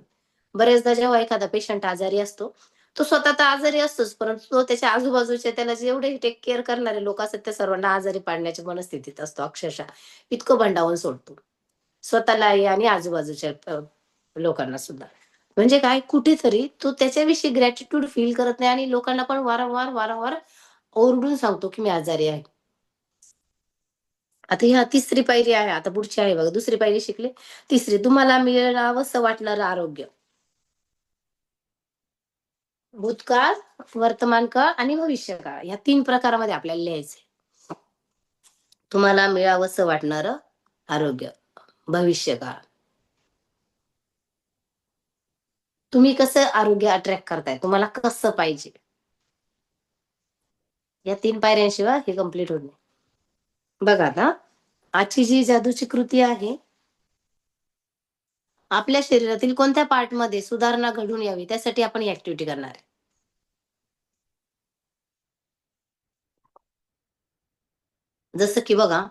बऱ्याचदा जेव्हा एखादा पेशंट आजारी असतो, तो स्वतः तर आजारी असतोच, परंतु तो त्याच्या आजूबाजूचे त्याला जेवढे टेक केअर करणारे लोक असतात, त्या सर्वांना आजारी पाडण्याच्या मनस्थितीत असतो अक्षरशः. इतकं भंडावून सोडतो. स्वतःलाही आणि आजूबाजूच्या लोकांना सुद्धा. म्हणजे काय कुठेतरी तो त्याच्याविषयी ग्रॅटिट्यूड फील करत नाही आणि लोकांना पण वारंवार ओरडून सांगतो, की मी आजारी आहे. आता ह्या तिसरी पायरी आहे. आता पुढची आहे बघा. दुसरी पायरी शिकले. तिसरी तुम्हाला मिळावंसं वाटणारं आरोग्य. भूतकाळ, वर्तमान काळ आणि भविष्यकाळ या 3 प्रकारामध्ये आपल्याला लिहायचंय. तुम्हाला मिळावंसं वाटणारं आरोग्य, भविष्यकाळ. तुम्ही कसं आरोग्य अट्रॅक्ट करताय? तुम्हाला कसं पाहिजे? या 3 पायऱ्यांशिवाय हे कंप्लीट होत नाही. बघा आता, आजची जी जादूची कृती आहे, आपल्या शरीरातील कोणत्या पार्टमध्ये सुधारणा घडून यावी त्यासाठी आपण ही ॲक्टिव्हिटी करणार आहे. जसं की बघा,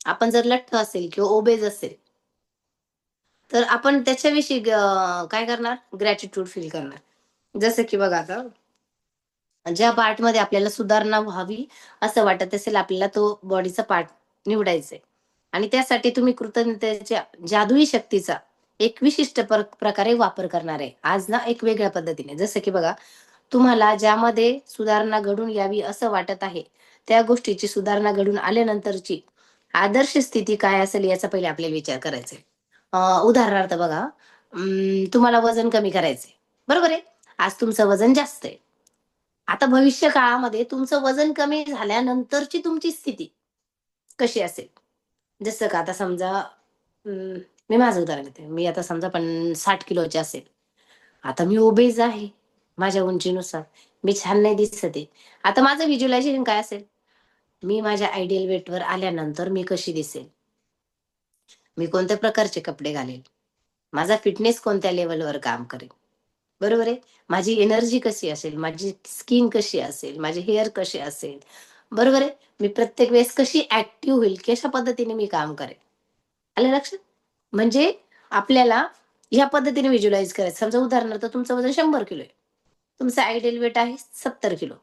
आपण जर लठ्ठ असेल किंवा ओबेज असेल, तर आपण त्याच्याविषयी काय करणार? ग्रॅटिट्यूड फील करणार. जसं की बघा आता, ज्या पार्टमध्ये आपल्याला सुधारणा व्हावी असं वाटत असेल, आपल्याला तो बॉडीचा पार्ट निवडायचा आहे. आणि त्यासाठी तुम्ही कृतज्ञतेच्या जादुई शक्तीचा एक विशिष्ट प्रकारे वापर करणार आहे. आज ना एक वेगळ्या पद्धतीने. जसं की बघा, तुम्हाला ज्यामध्ये सुधारणा घडून यावी असं वाटत आहे, त्या गोष्टीची सुधारणा घडून आल्यानंतरची आदर्श स्थिती काय असेल याचा पहिले आपल्याला विचार करायचा आहे. उदाहरणार्थ बघा, तुम्हाला वजन कमी करायचंय. बरोबर आहे? आज तुमचं वजन जास्त आहे. आता भविष्य काळामध्ये तुमचं वजन कमी झाल्यानंतरची तुमची स्थिती कशी असेल? जसं का आता समजा मी माझं उदाहरण देते. मी आता समजा 60 किलोचे असेल. आता मी ओबेज आहे माझ्या उंचीनुसार. मी छान नाही दिसत आहे. आता माझं व्हिज्युअलायझेशन काय असेल? मी माझ्या आयडियल वेटवर आल्यानंतर मी कशी दिसेल? मी कोणत्या प्रकारचे कपडे घालेल? माझा फिटनेस कोणत्या लेव्हलवर काम करेल? बरोबर आहे. माझी एनर्जी कशी असेल? माझी स्किन कशी असेल? माझे हेअर कसे असेल? बरोबर आहे. मी प्रत्येक वेळेस कशी ऍक्टिव्ह होईल? कशा पद्धतीने मी काम करेल? आलं लक्षात? म्हणजे आपल्याला ह्या पद्धतीने व्हिज्युअलाइज करायचं. समजा उदाहरणार्थ तुमचं वजन 100 किलो आहे. तुमचं आयडियल वेट आहे 70 किलो.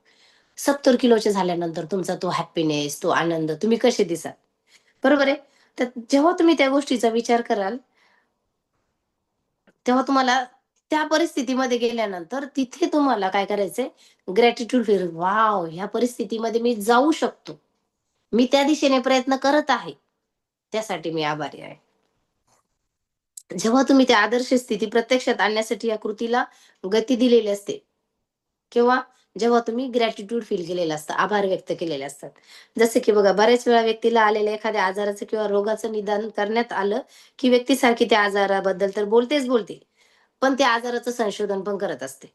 70 किलोचे झाल्यानंतर तुमचा तो हॅपीनेस, तो आनंद तुम्ही कसे दिसाल? बरोबर आहे. तर जेव्हा तुम्ही त्या गोष्टीचा विचार कराल, तेव्हा तुम्हाला त्या परिस्थितीमध्ये गेल्यानंतर तिथे तुम्हाला काय करायचंय? Gratitude feel. वॉव! ह्या परिस्थितीमध्ये मी जाऊ शकतो. मी त्या दिशेने प्रयत्न करत आहे. त्यासाठी मी आभारी आहे. जेव्हा तुम्ही त्या आदर्श स्थिती प्रत्यक्षात आणण्यासाठी या कृतीला गती दिलेली असते किंवा जेव्हा तुम्ही ग्रॅटिट्यूड फील केलेलं असतं, आभार व्यक्त केलेले असतात. जसं की बघा बऱ्याच वेळा व्यक्तीला आलेल्या एखाद्या आजाराचं किंवा रोगाचं निदान करण्यात आलं, की व्यक्ती सारखी त्या आजाराबद्दल तर बोलतेच बोलते. पण त्या आजाराचं संशोधन पण करत असते.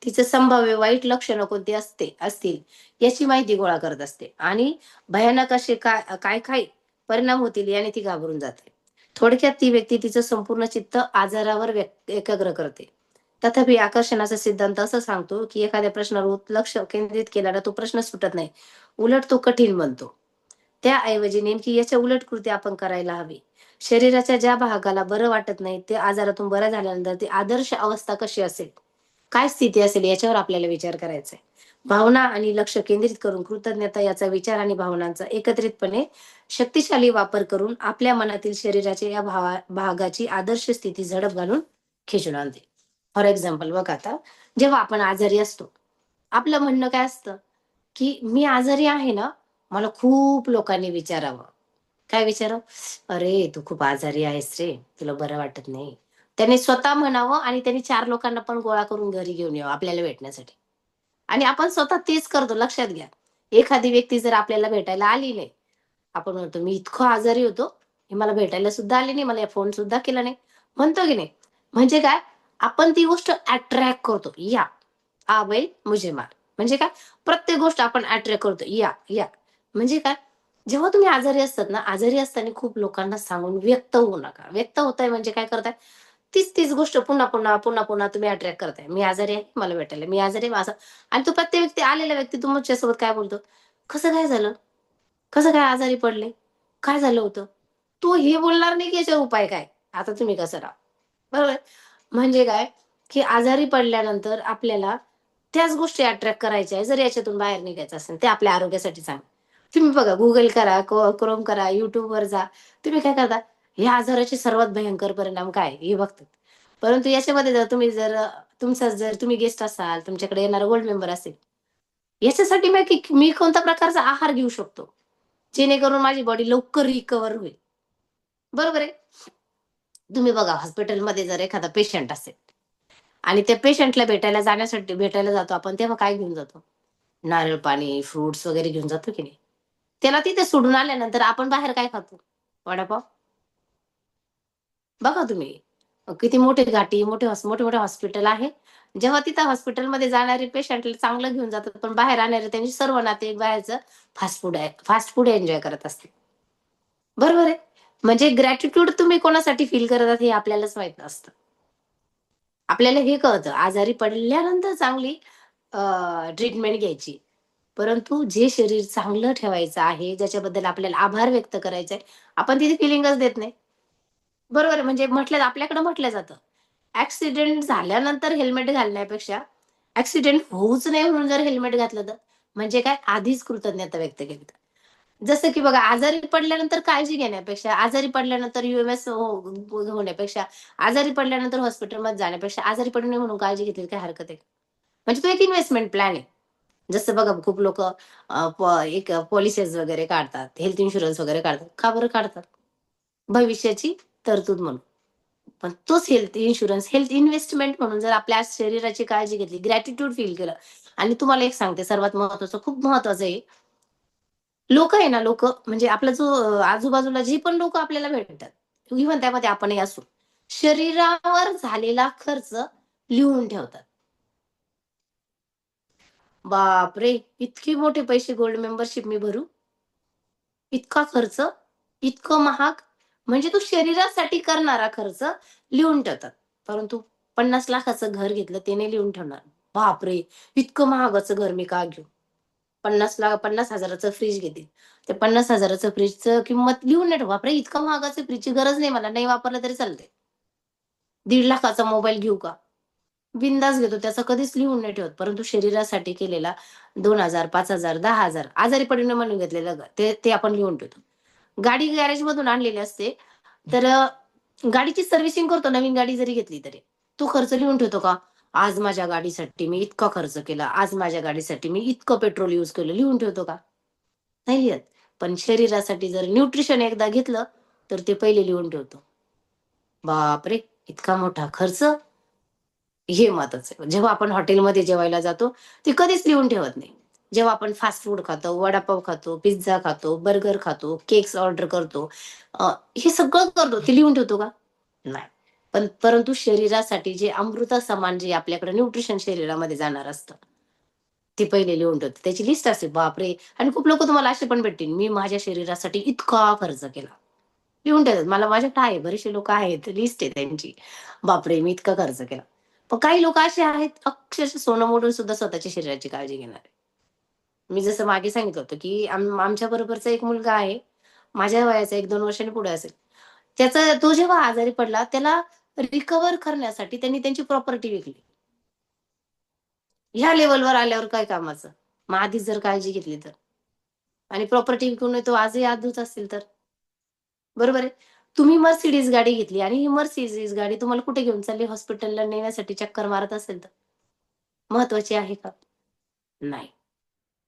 तिचं संभाव्य वाईट लक्षणं कोणती असतील याची माहिती गोळा करत असते आणि भयानक असे काय परिणाम होतील याने ती घाबरून जाते. थोडक्यात ती व्यक्ती तिचं संपूर्ण चित्त आजारावर एकाग्र करते. तथापि आकर्षणाचा सिद्धांत असं सांगतो, की एखाद्या प्रश्नावर लक्ष केंद्रित केल्यानं तो प्रश्न सुटत नाही. उलट तो कठीण बनतो. त्याऐवजी नेमकी याच्या उलट कृती आपण करायला हवी. शरीराच्या ज्या भागाला बरं वाटत नाही, ते आजारातून बरं झाल्यानंतर ती आदर्श अवस्था कशी असेल? काय स्थिती असेल? याच्यावर आपल्याला विचार करायचा आहे. भावना आणि लक्ष केंद्रित करून कृतज्ञता याचा विचार आणि भावनांचा एकत्रितपणे शक्तिशाली वापर करून आपल्या मनातील शरीराच्या या भागाची आदर्श स्थिती झडप घालून खेचून आणते. फॉर एक्झाम्पल बघा आता, जेव्हा आपण आजारी असतो, आपलं म्हणणं काय असतं, की मी आजारी आहे ना, मला खूप लोकांनी विचारावं. काय विचारावं? "अरे, तू खूप आजारी आहेस रे, तुला बरं वाटत नाही." त्याने स्वतः म्हणावं आणि त्याने 4 लोकांना पण गोळा करून घरी घेऊन यावं आपल्याला भेटण्यासाठी. आणि आपण स्वतः तेच करतो लक्षात घ्या. एखादी व्यक्ती जर आपल्याला भेटायला आली नाही, आपण म्हणतो, "मी इतकं आजारी होतो, हे मला भेटायला सुद्धा आली नाही, मला फोन सुद्धा केला नाही." म्हणतो की नाही? म्हणजे काय? आपण ती गोष्ट अट्रॅक्ट करतो. या, "आ बैल मुझे मार." म्हणजे काय? प्रत्येक गोष्ट आपण अट्रॅक्ट करतो. या, या. म्हणजे काय? जेव्हा तुम्ही आजारी असतात ना, आजारी असताना खूप लोकांना सांगून व्यक्त होऊ नका. व्यक्त होताय म्हणजे काय करताय? तीच गोष्ट पुन्हा तुम्ही अट्रॅक्ट करताय. मी आजारी आहे, मला भेटायला. मी आजारी आहे, असं आणि तो प्रत्येक व्यक्ती आलेला व्यक्ती तुमच्यासोबत काय बोलतो? "कसं काय झालं? कसं काय आजारी पडले? काय झालं होतं?" तो हे बोलणार नाही, की याच्यावर उपाय काय? आता तुम्ही कसं राहा. बरोबर? म्हणजे काय, की आजारी पडल्यानंतर आपल्याला त्याच गोष्टी अट्रॅक्ट करायच्या आहे, जर याच्यातून बाहेर निघायचं असेल, ते आपल्या आरोग्यासाठी चांगलं. तुम्ही बघा Google करा, Chrome करा, YouTubeवर जा. तुम्ही काय करता? या आजाराचे सर्वात भयंकर परिणाम काय? हे बघतात. परंतु याच्यामध्ये जर तुम्ही गेस्ट असाल, तुमच्याकडे येणारा गोल्ड मेंबर असेल, याच्यासाठी मी कोणत्या प्रकारचा आहार घेऊ शकतो, जेणेकरून माझी बॉडी लवकर रिकव्हर होईल. बरोबर आहे? तुम्ही बघा हॉस्पिटलमध्ये जर एखादा पेशंट असेल आणि त्या पेशंटला भेटायला जातो आपण, तेव्हा काय घेऊन जातो? नारळ पाणी, फ्रुट्स वगैरे घेऊन जातो की नाही? त्याला तिथे सोडून आल्यानंतर आपण बाहेर काय खातो? वडापाव. बघा तुम्ही, किती मोठे-मोठे हॉस्पिटल आहे. जेव्हा तिथं हॉस्पिटलमध्ये जाणारे पेशंटला चांगलं घेऊन जातात, पण बाहेर आणणारे त्यांचे सर्व नातेवाईक बाहेरचं फास्ट फूड एन्जॉय करत असतील. बरोबर आहे? म्हणजे ग्रॅटिट्यूड तुम्ही कोणासाठी फील करत आहात हे आपल्यालाच माहीत नसतं. आपल्याला हे कळतं आजारी पडल्यानंतर चांगली ट्रीटमेंट घ्यायची. परंतु जे शरीर चांगलं ठेवायचं आहे, ज्याच्याबद्दल आपल्याला आभार व्यक्त करायचा आहे, आपण तिथे फिलिंगच देत नाही. बरोबर आहे. म्हणजे आपल्याकडे म्हटलं जातं, ॲक्सिडेंट झाल्यानंतर हेल्मेट घालण्यापेक्षा ॲक्सिडेंट होऊच नये म्हणून जर हेल्मेट घातलं तर, म्हणजे काय आधीच कृतज्ञता व्यक्त केली तर. जसं की बघा आजारी पडल्यानंतर काळजी घेण्यापेक्षा, आजारी पडल्यानंतर होण्यापेक्षा, आजारी पडल्यानंतर हॉस्पिटलमध्ये जाण्यापेक्षा, आजारी पडू नये म्हणून काळजी घेतली काय हरकत आहे? म्हणजे तो एक इन्व्हेस्टमेंट प्लॅन आहे. जसं बघा खूप लोकं एक पॉलिसीज वगैरे काढतात, हेल्थ इन्शुरन्स वगैरे काढतात. का बरं काढतात? भविष्याची तरतूद म्हणून. पण तोच हेल्थ इन्शुरन्स, हेल्थ इन्व्हेस्टमेंट म्हणून जर आपल्या शरीराची काळजी घेतली, ग्रॅटिट्यूड फील केलं आणि तुम्हाला एक सांगते सर्वात महत्त्वाचं, खूप महत्त्वाचं आहे. लोकं आहे ना, लोकं म्हणजे आपला जो आजूबाजूला जी पण लोकं आपल्याला भेटतात, इव्हन त्यामध्ये आपणही असू, शरीरावर झालेला खर्च लिहून ठेवतात. बापरे! इतके मोठे पैसे गोल्ड मेंबरशिप मी भरू? इतका खर्च? इतकं महाग? म्हणजे तू शरीरासाठी करणारा खर्च लिहून ठेवतात. परंतु 50 लाखाचं घर घेतलं ते नाही लिहून ठेवणार. बापरे! इतकं महागाचं घर मी का घेऊ? 50,000चं फ्रिज घेते. ते 50,000चं फ्रिजचं किंमत लिहून नाही ठेवू. बापरे! इतकं महागाचं फ्रिजची गरज नाही मला. नाही वापरलं तरी चालतंय. 1.5 लाखाचा मोबाईल घेऊ का? बिनधास्त घेतो. त्याचं कधीच लिहून नाही ठेवत. परंतु शरीरासाठी केलेला 2,000, 5,000, 10,000 आजारी पडून म्हणून घेतलेलं ते ते आपण लिहून ठेवतो. गाडी गॅरेजमधून आणलेली असते, तर गाडीची सर्व्हिसिंग करतो नवीन गाडी जरी घेतली तरी. तो खर्च लिहून ठेवतो का? आज माझ्या गाडीसाठी मी इतका खर्च केला. आज माझ्या गाडीसाठी मी इतकं पेट्रोल यूज केलं. लिहून ठेवतो का? नाही लिहत. पण शरीरासाठी जर न्यूट्रिशन एकदा घेतलं, तर ते पहिले लिहून ठेवतो. बापरे! इतका मोठा खर्च? हे महत्वाचं आहे. जेव्हा आपण हॉटेलमध्ये जेवायला जातो, ते कधीच लिहून ठेवत नाही. जेव्हा आपण फास्ट फूड खातो, वडापाव खातो, पिझ्झा खातो, बर्गर खातो, केक्स ऑर्डर करतो, हे सगळं करतो. ते लिहून ठेवतो का? नाही. पण परंतु शरीरासाठी जे अमृता जे आपल्याकडे न्यूट्रिशन शरीरामध्ये जाणार असतं, ते पहिले लिहून ठेवतो. त्याची लिस्ट असते. बापरे! आणि खूप लोकं तुम्हाला असे पण भेटतील, मी माझ्या शरीरासाठी इतका खर्च केला. लिहून ठेवतात. मला माझ्याकडे आहे. बरेचसे लोकं आहेत. लिस्ट आहे त्यांची. बापरे! मी इतका खर्च केला. पण काही लोकं असे आहेत, अक्षरशः सोनं मोडून सुद्धा स्वतःच्या शरीराची काळजी घेणारे. मी जसं मागे सांगितलं होतं, की आमच्या बरोबरचा एक मुलगा आहे. माझ्या वयाचा 1-2 वर्षांनी पुढे असेल. तो जेव्हा आजारी पडला, त्याला रिकव्हर करण्यासाठी त्यांनी त्यांची प्रॉपर्टी विकली. ह्या लेव्हलवर आल्यावर काय कामाचं? मग आधीच जर काळजी घेतली तर. आणि प्रॉपर्टी विकून तो आजही अधूच असेल तर. बरोबर आहे. तुम्ही Mercedes गाडी घेतली आणि ही Mercedes गाडी तुम्हाला कुठे घेऊन चालली? हॉस्पिटलला नेण्यासाठी चक्कर मारत असेल तर. महत्वाची आहे का? नाही.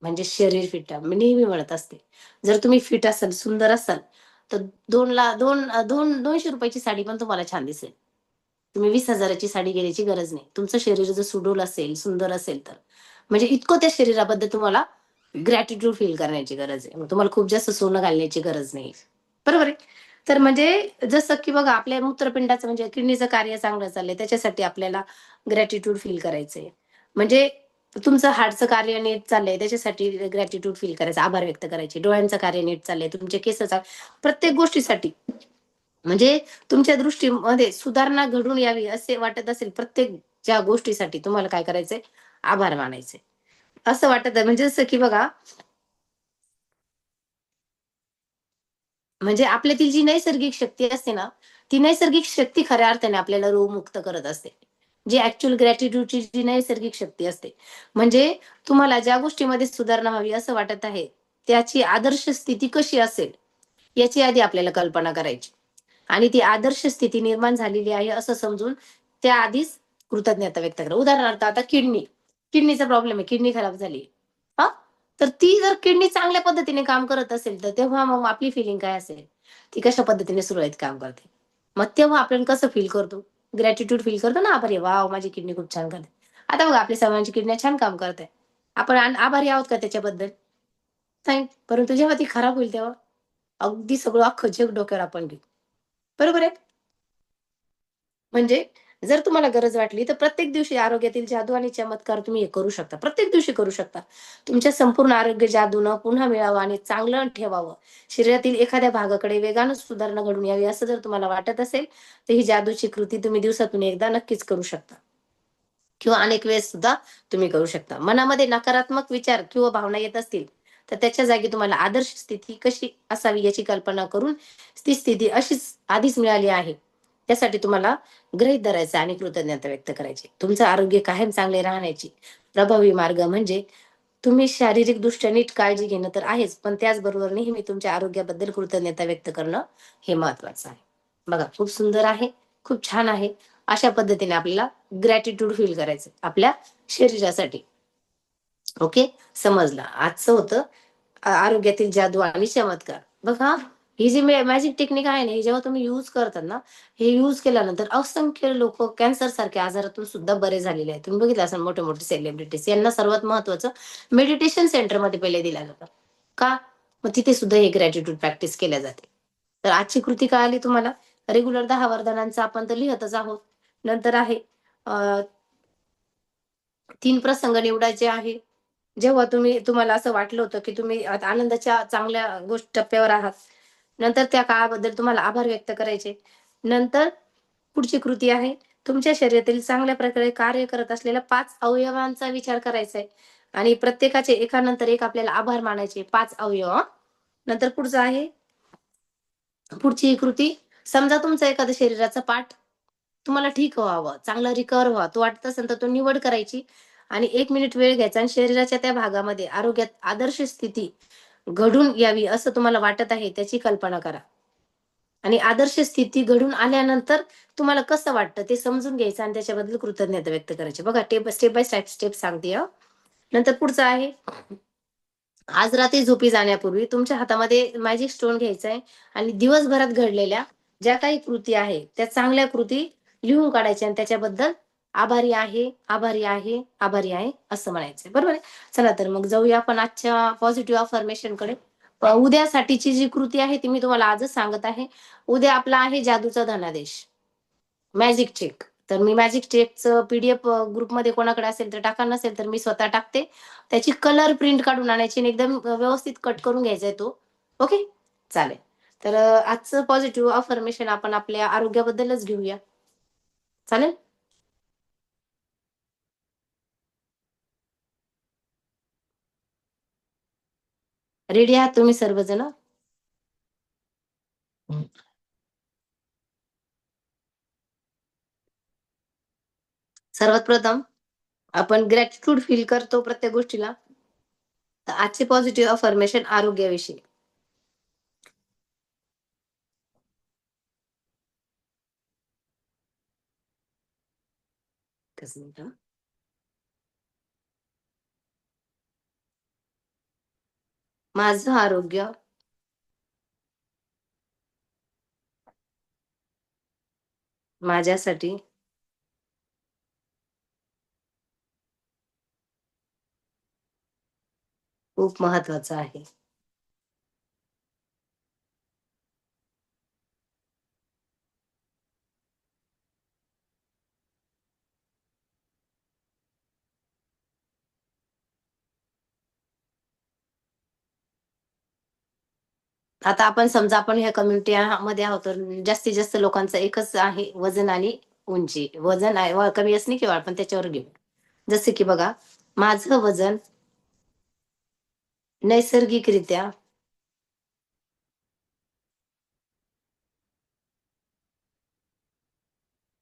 म्हणजे शरीर फिट आहे. मी नेहमी म्हणत असते. जर तुम्ही फिट असाल, सुंदर असाल, तर 200 ची साडी पण तुम्हाला छान दिसेल. तुम्ही 20,000ची साडी घेण्याची गरज नाही. तुमचं शरीर जर सुडोल असेल, सुंदर असेल तर. म्हणजे इतकं त्या शरीराबद्दल तुम्हाला ग्रॅटिट्यूड फील करण्याची गरज आहे. मग तुम्हाला खूप जास्त सोनं घालण्याची गरज नाही. बरोबर आहे? तर म्हणजे जसं की बघा आपल्या मूत्रपिंडाचं म्हणजे किडनीचं कार्य चांगलं चाललंय त्याच्यासाठी आपल्याला ग्रॅटिट्यूड फील करायचंय. म्हणजे तुमचं हार्टचं कार्य नीट चाललंय त्याच्यासाठी ग्रॅटिट्यूड फील करायचं, आभार व्यक्त करायचे. डोळ्यांचं कार्य नीट चाललंय, तुमचे केसाचा प्रत्येक गोष्टीसाठी म्हणजे तुमच्या दृष्टीमध्ये सुधारणा घडून यावी असे वाटत असेल प्रत्येक ज्या गोष्टीसाठी तुम्हाला काय करायचंय? आभार मानायचे. असं वाटत आहे म्हणजे जसं की बघा म्हणजे आपल्यातील जी नैसर्गिक शक्ती असते ना, ती नैसर्गिक शक्ती खऱ्या अर्थाने आपल्याला रोगमुक्त करत असते. जी ॲक्चुअल ग्रॅटिट्यूडची जी नैसर्गिक शक्ती असते. म्हणजे तुम्हाला ज्या गोष्टीमध्ये सुधारणा व्हावी असं वाटत आहे, त्याची आदर्श स्थिती कशी असेल, याची आधी आपल्याला कल्पना करायची. आणि ती आदर्श स्थिती निर्माण झालेली आहे असं समजून त्याआधीच कृतज्ञता व्यक्त करा. उदाहरणार्थ आता किडनीचा प्रॉब्लेम आहे, किडनी खराब झाली. हां, तर ती जर किडनी चांगल्या पद्धतीने काम करत असेल, तर तेव्हा मग आपली फिलिंग काय असेल? ती कशा पद्धतीने सुरळीत काम करते. मग तेव्हा आपण कसं फील करतो? ग्रॅटिट्यूड फील करतो ना, "अरे वॉव! माझी किडनी खूप छान करते." आता बघा आपल्या सर्वांची किडन्या छान काम करताय. आपण आभारी आहोत का त्याच्याबद्दल? नाही. परंतु जेव्हा ती खराब होईल तेव्हा अगदी सगळं अख्खं जग डोक्यावर आपण घेऊ. बरोबर आहे? म्हणजे जर तुम्हाला गरज वाटली, तर प्रत्येक दिवशी आरोग्यातील जादू आणि चमत्कार तुम्ही हे करू शकता. प्रत्येक दिवशी करू शकता. तुमच्या संपूर्ण आरोग्य जादूनं पुन्हा मिळावं आणि चांगलं ठेवावं. शरीरातील एखाद्या भागाकडे वेगानं सुधारणा घडून यावी असं जर तुम्हाला वाटत असेल, तर ही जादूची कृती तुम्ही दिवसातून एकदा नक्कीच करू शकता. किंवा अनेक वेळेस सुद्धा तुम्ही करू शकता. मनामध्ये नकारात्मक विचार किंवा भावना येत असतील, तर त्याच्या जागी तुम्हाला आदर्श स्थिती कशी असावी याची कल्पना करून ती स्थिती अशीच आधीच मिळाली आहे. त्यासाठी तुम्हाला गृहीत धरायचं आणि कृतज्ञता व्यक्त करायची. तुमचं आरोग्य कायम चांगले राहण्याची प्रभावी मार्ग म्हणजे तुम्ही शारीरिकदृष्ट्या नीट काळजी घेणं तर आहेच, पण त्याचबरोबर नेहमी तुमच्या आरोग्याबद्दल कृतज्ञता व्यक्त करणं हे महत्वाचं आहे. बघा खूप सुंदर आहे, खूप छान आहे. अशा पद्धतीने आपल्याला ग्रॅटिट्यूड फील करायचं आपल्या शरीरासाठी. ओके, समजलं. आजचं होतं आरोग्यातील जादू आणि चमत्कार. बघा, ही जी मॅजिक टेक्निक आहे ना, ही जेव्हा तुम्ही यूज करतात ना, हे यूज केल्यानंतर असंख्य लोकं कॅन्सरसारख्या आजारातून सुद्धा बरे झालेले आहेत. तुम्ही बघितलं असेल मोठे-मोठे सेलिब्रिटीज यांना सर्वात महत्त्वाचं मेडिटेशन सेंटरमध्ये पहिले दिलं जातं. का? मग तिथे सुद्धा हे ग्रॅटिट्यूड प्रॅक्टिस केल्या जाते. तर आजची कृती कळाली तुम्हाला? रेग्युलर 10 वरदानांचं आपण तर लिहतच आहोत. नंतर आहे 3 प्रसंग निवडायचे आहे. जेव्हा तुम्हाला असं वाटलं होतं, की तुम्ही आता आनंदाच्या चांगल्या टप्प्यावर आहात. नंतर त्या काळाबद्दल तुम्हाला आभार व्यक्त करायचे. नंतर पुढची कृती आहे, तुमच्या शरीरातील चांगल्या प्रकारे कार्य करत असलेल्या 5 अवयवांचा विचार करायचा आहे आणि प्रत्येकाचे एकानंतर एक आपल्याला आभार मानायचे 5 अवयव हां. नंतर पुढचं आहे, पुढची कृती, समजा तुमचा एखादा शरीराचा पार्ट तुम्हाला ठीक व्हावं, चांगला रिकव्हर व्हावा, तो वाटत असेल तर तो निवड करायची आणि 1 मिनिट वेळ घ्यायचा आणि शरीराच्या त्या भागामध्ये आरोग्यात आदर्श स्थिती घडून यावी असं तुम्हाला वाटत आहे, त्याची कल्पना करा. आणि आदर्श स्थिती घडून आल्यानंतर तुम्हाला कसं वाटतं ते समजून घ्यायचं आणि त्याच्याबद्दल कृतज्ञता व्यक्त करायची. बघा स्टेप बाय स्टेप सांगते हां. नंतर पुढचं आहे, आज रात्री झोपी जाण्यापूर्वी तुमच्या हातामध्ये मॅजिक स्टोन घ्यायचा आहे आणि दिवसभरात घडलेल्या ज्या काही कृती आहे, त्या चांगल्या कृती लिहून काढायच्या आणि त्याच्याबद्दल आभारी आहे, आभारी आहे, आभारी आहे असं म्हणायचंय. बरोबर आहे? चला तर मग जाऊया आपण आजच्या पॉझिटिव्ह अफर्मेशनकडे. उद्यासाठीची जी कृती आहे ती मी तुम्हाला आजच सांगत आहे. उद्या आपला आहे जादूचा धनादेश, मॅजिक चेक. तर मी मॅजिक चेकचं पीडीएफ ग्रुपमध्ये कोणाकडे असेल तर टाका, नसेल तर मी स्वतः टाकते. त्याची कलर प्रिंट काढून आणायची आणि एकदम व्यवस्थित कट करून घ्यायचा आहे तो. ओके? चालेल. तर आजचं पॉझिटिव्ह अफर्मेशन आपण आपल्या आरोग्याबद्दलच घेऊया. चालेल? रेडी आहात तुम्ही सर्वजण? सर्वात प्रथम आपण ग्रॅटिट्यूड फील करतो प्रत्येक गोष्टीला. तर आजचे पॉझिटिव्ह अफर्मेशन आरोग्याविषयी. एकच मिनिट हां. माझं आरोग्य माझ्यासाठी खूप महत्वाचं आहे. आता आपण समजा आपण ह्या कम्युनिटी मध्ये आहोत, तर जास्तीत जास्त लोकांचं एकच आहे वजन आणि उंची. वजन आहे कमी असणे किंवा आपण त्याच्यावर घेऊ. जसे की बघा, माझं वजन नैसर्गिकरित्या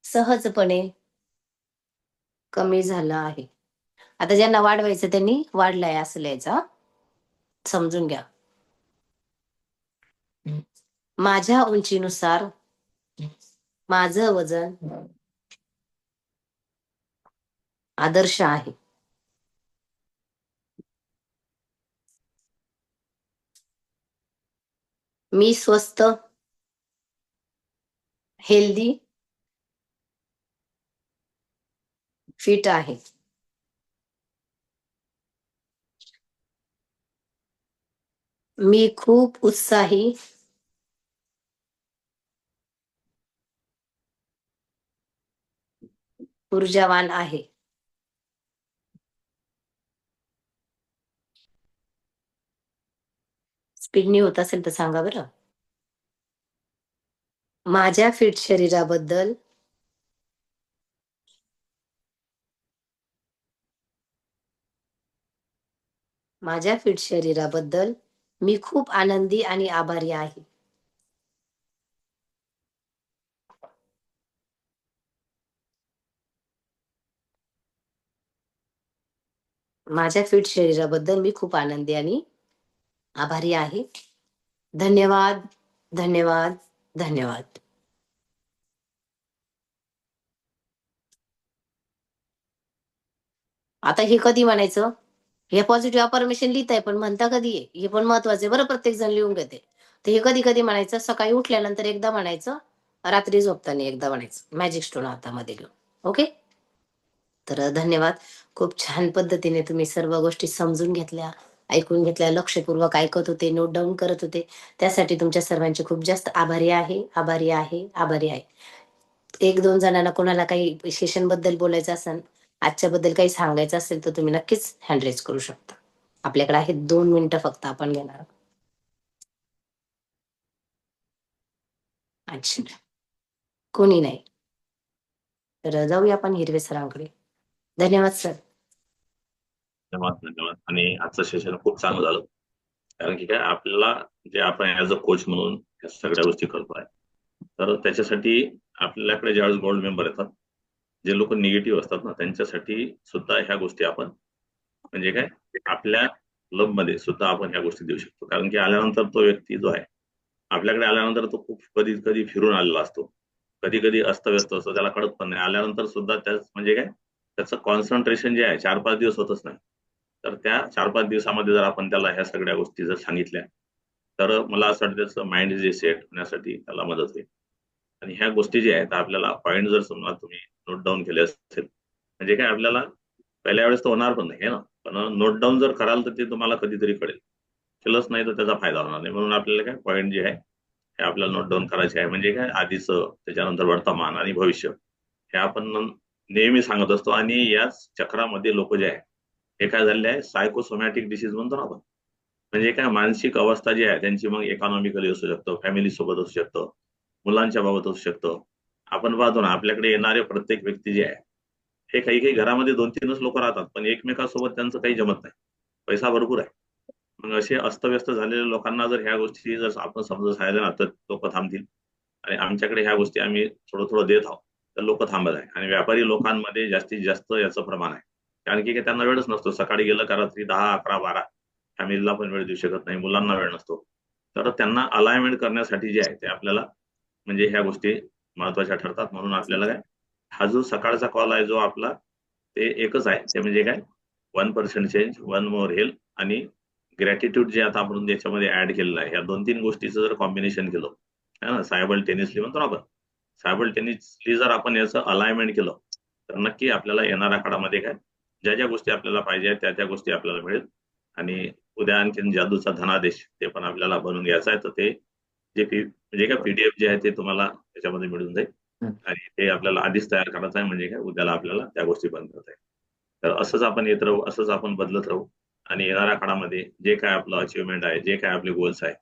सहजपणे कमी झालं आहे. आता ज्यांना वाढवायचं त्यांनी वाढलंय असं लिहायचं हां. समजून घ्या. माझ्या उंचीनुसार माझं वजन आदर्श आहे. मी स्वस्थ, हेल्दी, फिट आहे. मी खूप उत्साही, ऊर्जावान आहे. स्पीडनी होत असेल तर सांगा बरं. माझ्या फिट शरीराबद्दल माझ्या फिट शरीराबद्दल मी खूप आनंदी आणि आभारी आहे. माझ्या फिट शरीराबद्दल मी खूप आनंदी आणि आभारी आहे. धन्यवाद, धन्यवाद, धन्यवाद. आता हे कधी म्हणायचं? हे पॉझिटिव्ह अफर्मेशन लिहिताय पण म्हणता कधी आहे? हे पण महत्वाचं आहे बरं, प्रत्येक जण लिहून घेते. तर हे कधी-कधी म्हणायचं, सकाळी उठल्यानंतर एकदा म्हणायचं, रात्री झोपताना एकदा म्हणायचं. मॅजिक स्टोन हातामध्ये घेऊन. ओके? तर धन्यवाद. खूप छान पद्धतीने तुम्ही सर्व गोष्टी समजून घेतल्या ऐकून घेतल्या, लक्षपूर्वक ऐकत होते, नोट डाऊन करत होते. त्यासाठी तुमच्या सर्वांचे खूप जास्त आभारी आहे, आभारी आहे, आभारी आहे. 1-2 जणांना कोणाला काही सेशन बद्दल बोलायचं असेल, आजच्याबद्दल काही सांगायचं असेल, तर तुम्ही नक्कीच हँड रेज करू शकता. आपल्याकडे आहे 2 मिनिटं फक्त आपण घेणार आहोत. अच्छा. कोणी नाही. तर जाऊया आपण हिरवे सरांकडे. धन्यवाद सर. धन्यवाद धन्यवाद. आणि आजचं सेशन खूप चांगलं झालं. कारण की काय आपल्याला जे आपण ऍज अ कोच म्हणून या सगळ्या गोष्टी करतोय, तर त्याच्यासाठी आपल्याकडे ज्यावेळेस गोल्ड मेंबर येतात, जे लोक निगेटिव्ह असतात ना, त्यांच्यासाठी सुद्धा ह्या गोष्टी आपण म्हणजे काय आपल्या क्लब मध्ये सुद्धा आपण ह्या गोष्टी देऊ शकतो. कारण की आल्यानंतर तो व्यक्ती जो आहे, आपल्याकडे आल्यानंतर तो खूप कधी कधी फिरून आलेला असतो, कधी कधी अस्तव्यस्त असतो, त्याला कळत पण नाही. आल्यानंतर सुद्धा त्याच म्हणजे काय त्याचं कॉन्सन्ट्रेशन जे आहे 4-5 दिवस होतच नाही. तर त्या 4-5 दिवसामध्ये जर आपण त्याला ह्या सगळ्या गोष्टी जर सांगितल्या, तर मला असं वाटतं त्याचं माइंड जे सेट होण्यासाठी त्याला मदत होईल. आणि ह्या गोष्टी ज्या आहेत आपल्याला पॉईंट जर समजा तुम्ही नोट डाऊन केले असेल, म्हणजे काय आपल्याला पहिल्या वेळेस तर होणार पण नाही आहे ना, पण नोट डाऊन जर कराल तर ते तुम्हाला कधीतरी कळेल. केलंच नाही तर त्याचा फायदा होणार नाही. म्हणून आपल्याला काय पॉईंट जे आहे हे आपल्याला नोट डाऊन करायचे आहे. म्हणजे काय आधीचं, त्याच्यानंतर वर्तमान आणि भविष्य हे आपण नेहमी सांगत असतो. आणि या चक्रामध्ये लोक जे आहे हे काय झालेले आहे, सायकोसोमॅटिक डिसीज म्हणतो ना आपण. म्हणजे काय मानसिक अवस्था जी आहे त्यांची मग इकॉनॉमिकली असू शकतं, फॅमिली सोबत असू शकतं, मुलांच्या बाबत असू शकतं. आपण पाहतो ना आपल्याकडे येणारे प्रत्येक व्यक्ती जे आहे हे काही काही घरामध्ये 2-3च लोक राहतात, पण एकमेकांसोबत त्यांचं काही जमत नाही. पैसा भरपूर आहे, मग असे अस्तव्यस्त झालेल्या लोकांना जर ह्या गोष्टी जर आपण समजून सांगितल्या ना, तर लोक थांबतील. आणि आमच्याकडे ह्या गोष्टी आम्ही थोडं थोडं देत आहोत, तर लोक थांबत आहे. आणि व्यापारी लोकांमध्ये जास्तीत जास्त याचं प्रमाण आहे. कारण की त्यांना वेळच नसतो, सकाळी गेलं का रात्री 10-11-12, फॅमिलीला पण वेळ देऊ शकत नाही, मुलांना वेळ नसतो. तर त्यांना अलाइनमेंट करण्यासाठी जे आहे ते आपल्याला म्हणजे ह्या गोष्टी महत्वाच्या ठरतात. म्हणून आपल्याला काय हा जो सकाळचा कॉल आहे जो आपला, ते एकच आहे, ते म्हणजे काय 1% चेंज, 1 मोर हेल्प आणि ग्रॅटिट्यूड जे आता आपण त्याच्यामध्ये ऍड केलेलं आहे. या 2-3 गोष्टीचं जर कॉम्बिनेशन केलं है ना, सायबल्टेनियसली म्हणतो ना आपण, सायबल्टेनियसली जर आपण याचं अलाइनमेंट केलं, तर नक्की आपल्याला येणाऱ्या काळामध्ये काय ज्या ज्या गोष्टी आपल्याला पाहिजे त्या त्या गोष्टी आपल्याला मिळेल. आणि उद्या आणखीन जादूचा धनादेश ते पण आपल्याला बनवून घ्यायचा आहे. तर ते जे म्हणजे काय पीडीएफ जे आहे ते तुम्हाला त्याच्यामध्ये मिळून जाईल. आणि ते आपल्याला आधीच तयार करायचं आहे, म्हणजे काय उद्याला आपल्याला त्या गोष्टी बंद करता येईल. तर असंच आपण येत राहू, असंच आपण बदलत राहू. आणि येणाऱ्या काळामध्ये जे काय आपलं अचिव्हमेंट आहे, जे काय आपले गोल्स आहे,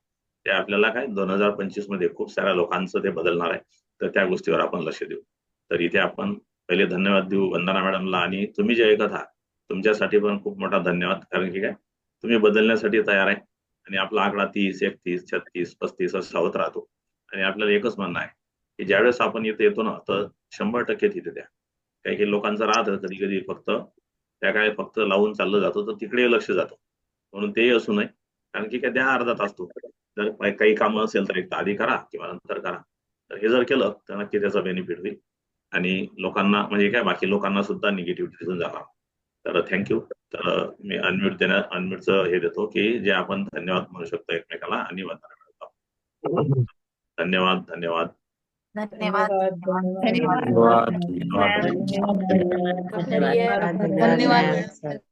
ते आपल्याला काय 2025 मध्ये खूप साऱ्या लोकांचं ते बदलणार आहे. तर त्या गोष्टीवर आपण लक्ष देऊ. तर इथे आपण पहिले धन्यवाद देऊ वंदना मॅडमला. आणि तुम्ही जे ऐकत आहात तुमच्यासाठी पण खूप मोठा धन्यवाद. कारण की काय तुम्ही बदलण्यासाठी तयार आहे. आणि आपला आकडा 30, 31, 36, 35 असा होत राहतो. आणि आपल्याला एकच म्हणणं आहे की ज्यावेळेस आपण इथे येतो ना, तर 100% तिथे द्या. काही काही लोकांचं राहतं कधी कधी फक्त त्या काय फक्त लावून चाललं जातो, तर तिकडे लक्ष जातं. म्हणून तेही असू नये. कारण की काय द्या अर्धा तास. तो जर काही कामं असेल तर एक तर आधी करा किंवा नंतर करा. तर हे जर केलं तर नक्की त्याचा बेनिफिट होईल. आणि लोकांना म्हणजे काय बाकी लोकांना सुद्धा निगेटिव्ह दिसून जाणार. तर थँक्यू. तर मी अनम्यूटचं हे देतो की जे आपण धन्यवाद म्हणू शकतो एकमेकाला आणि वंदना मॅडमला. धन्यवाद धन्यवाद. धन्यवाद. धन्यवाद. धन्यवाद. धन्यवाद. धन्यवाद. धन्यवाद. धन्यवाद. धन्यवाद. धन्यवाद. धन्यवाद. सर.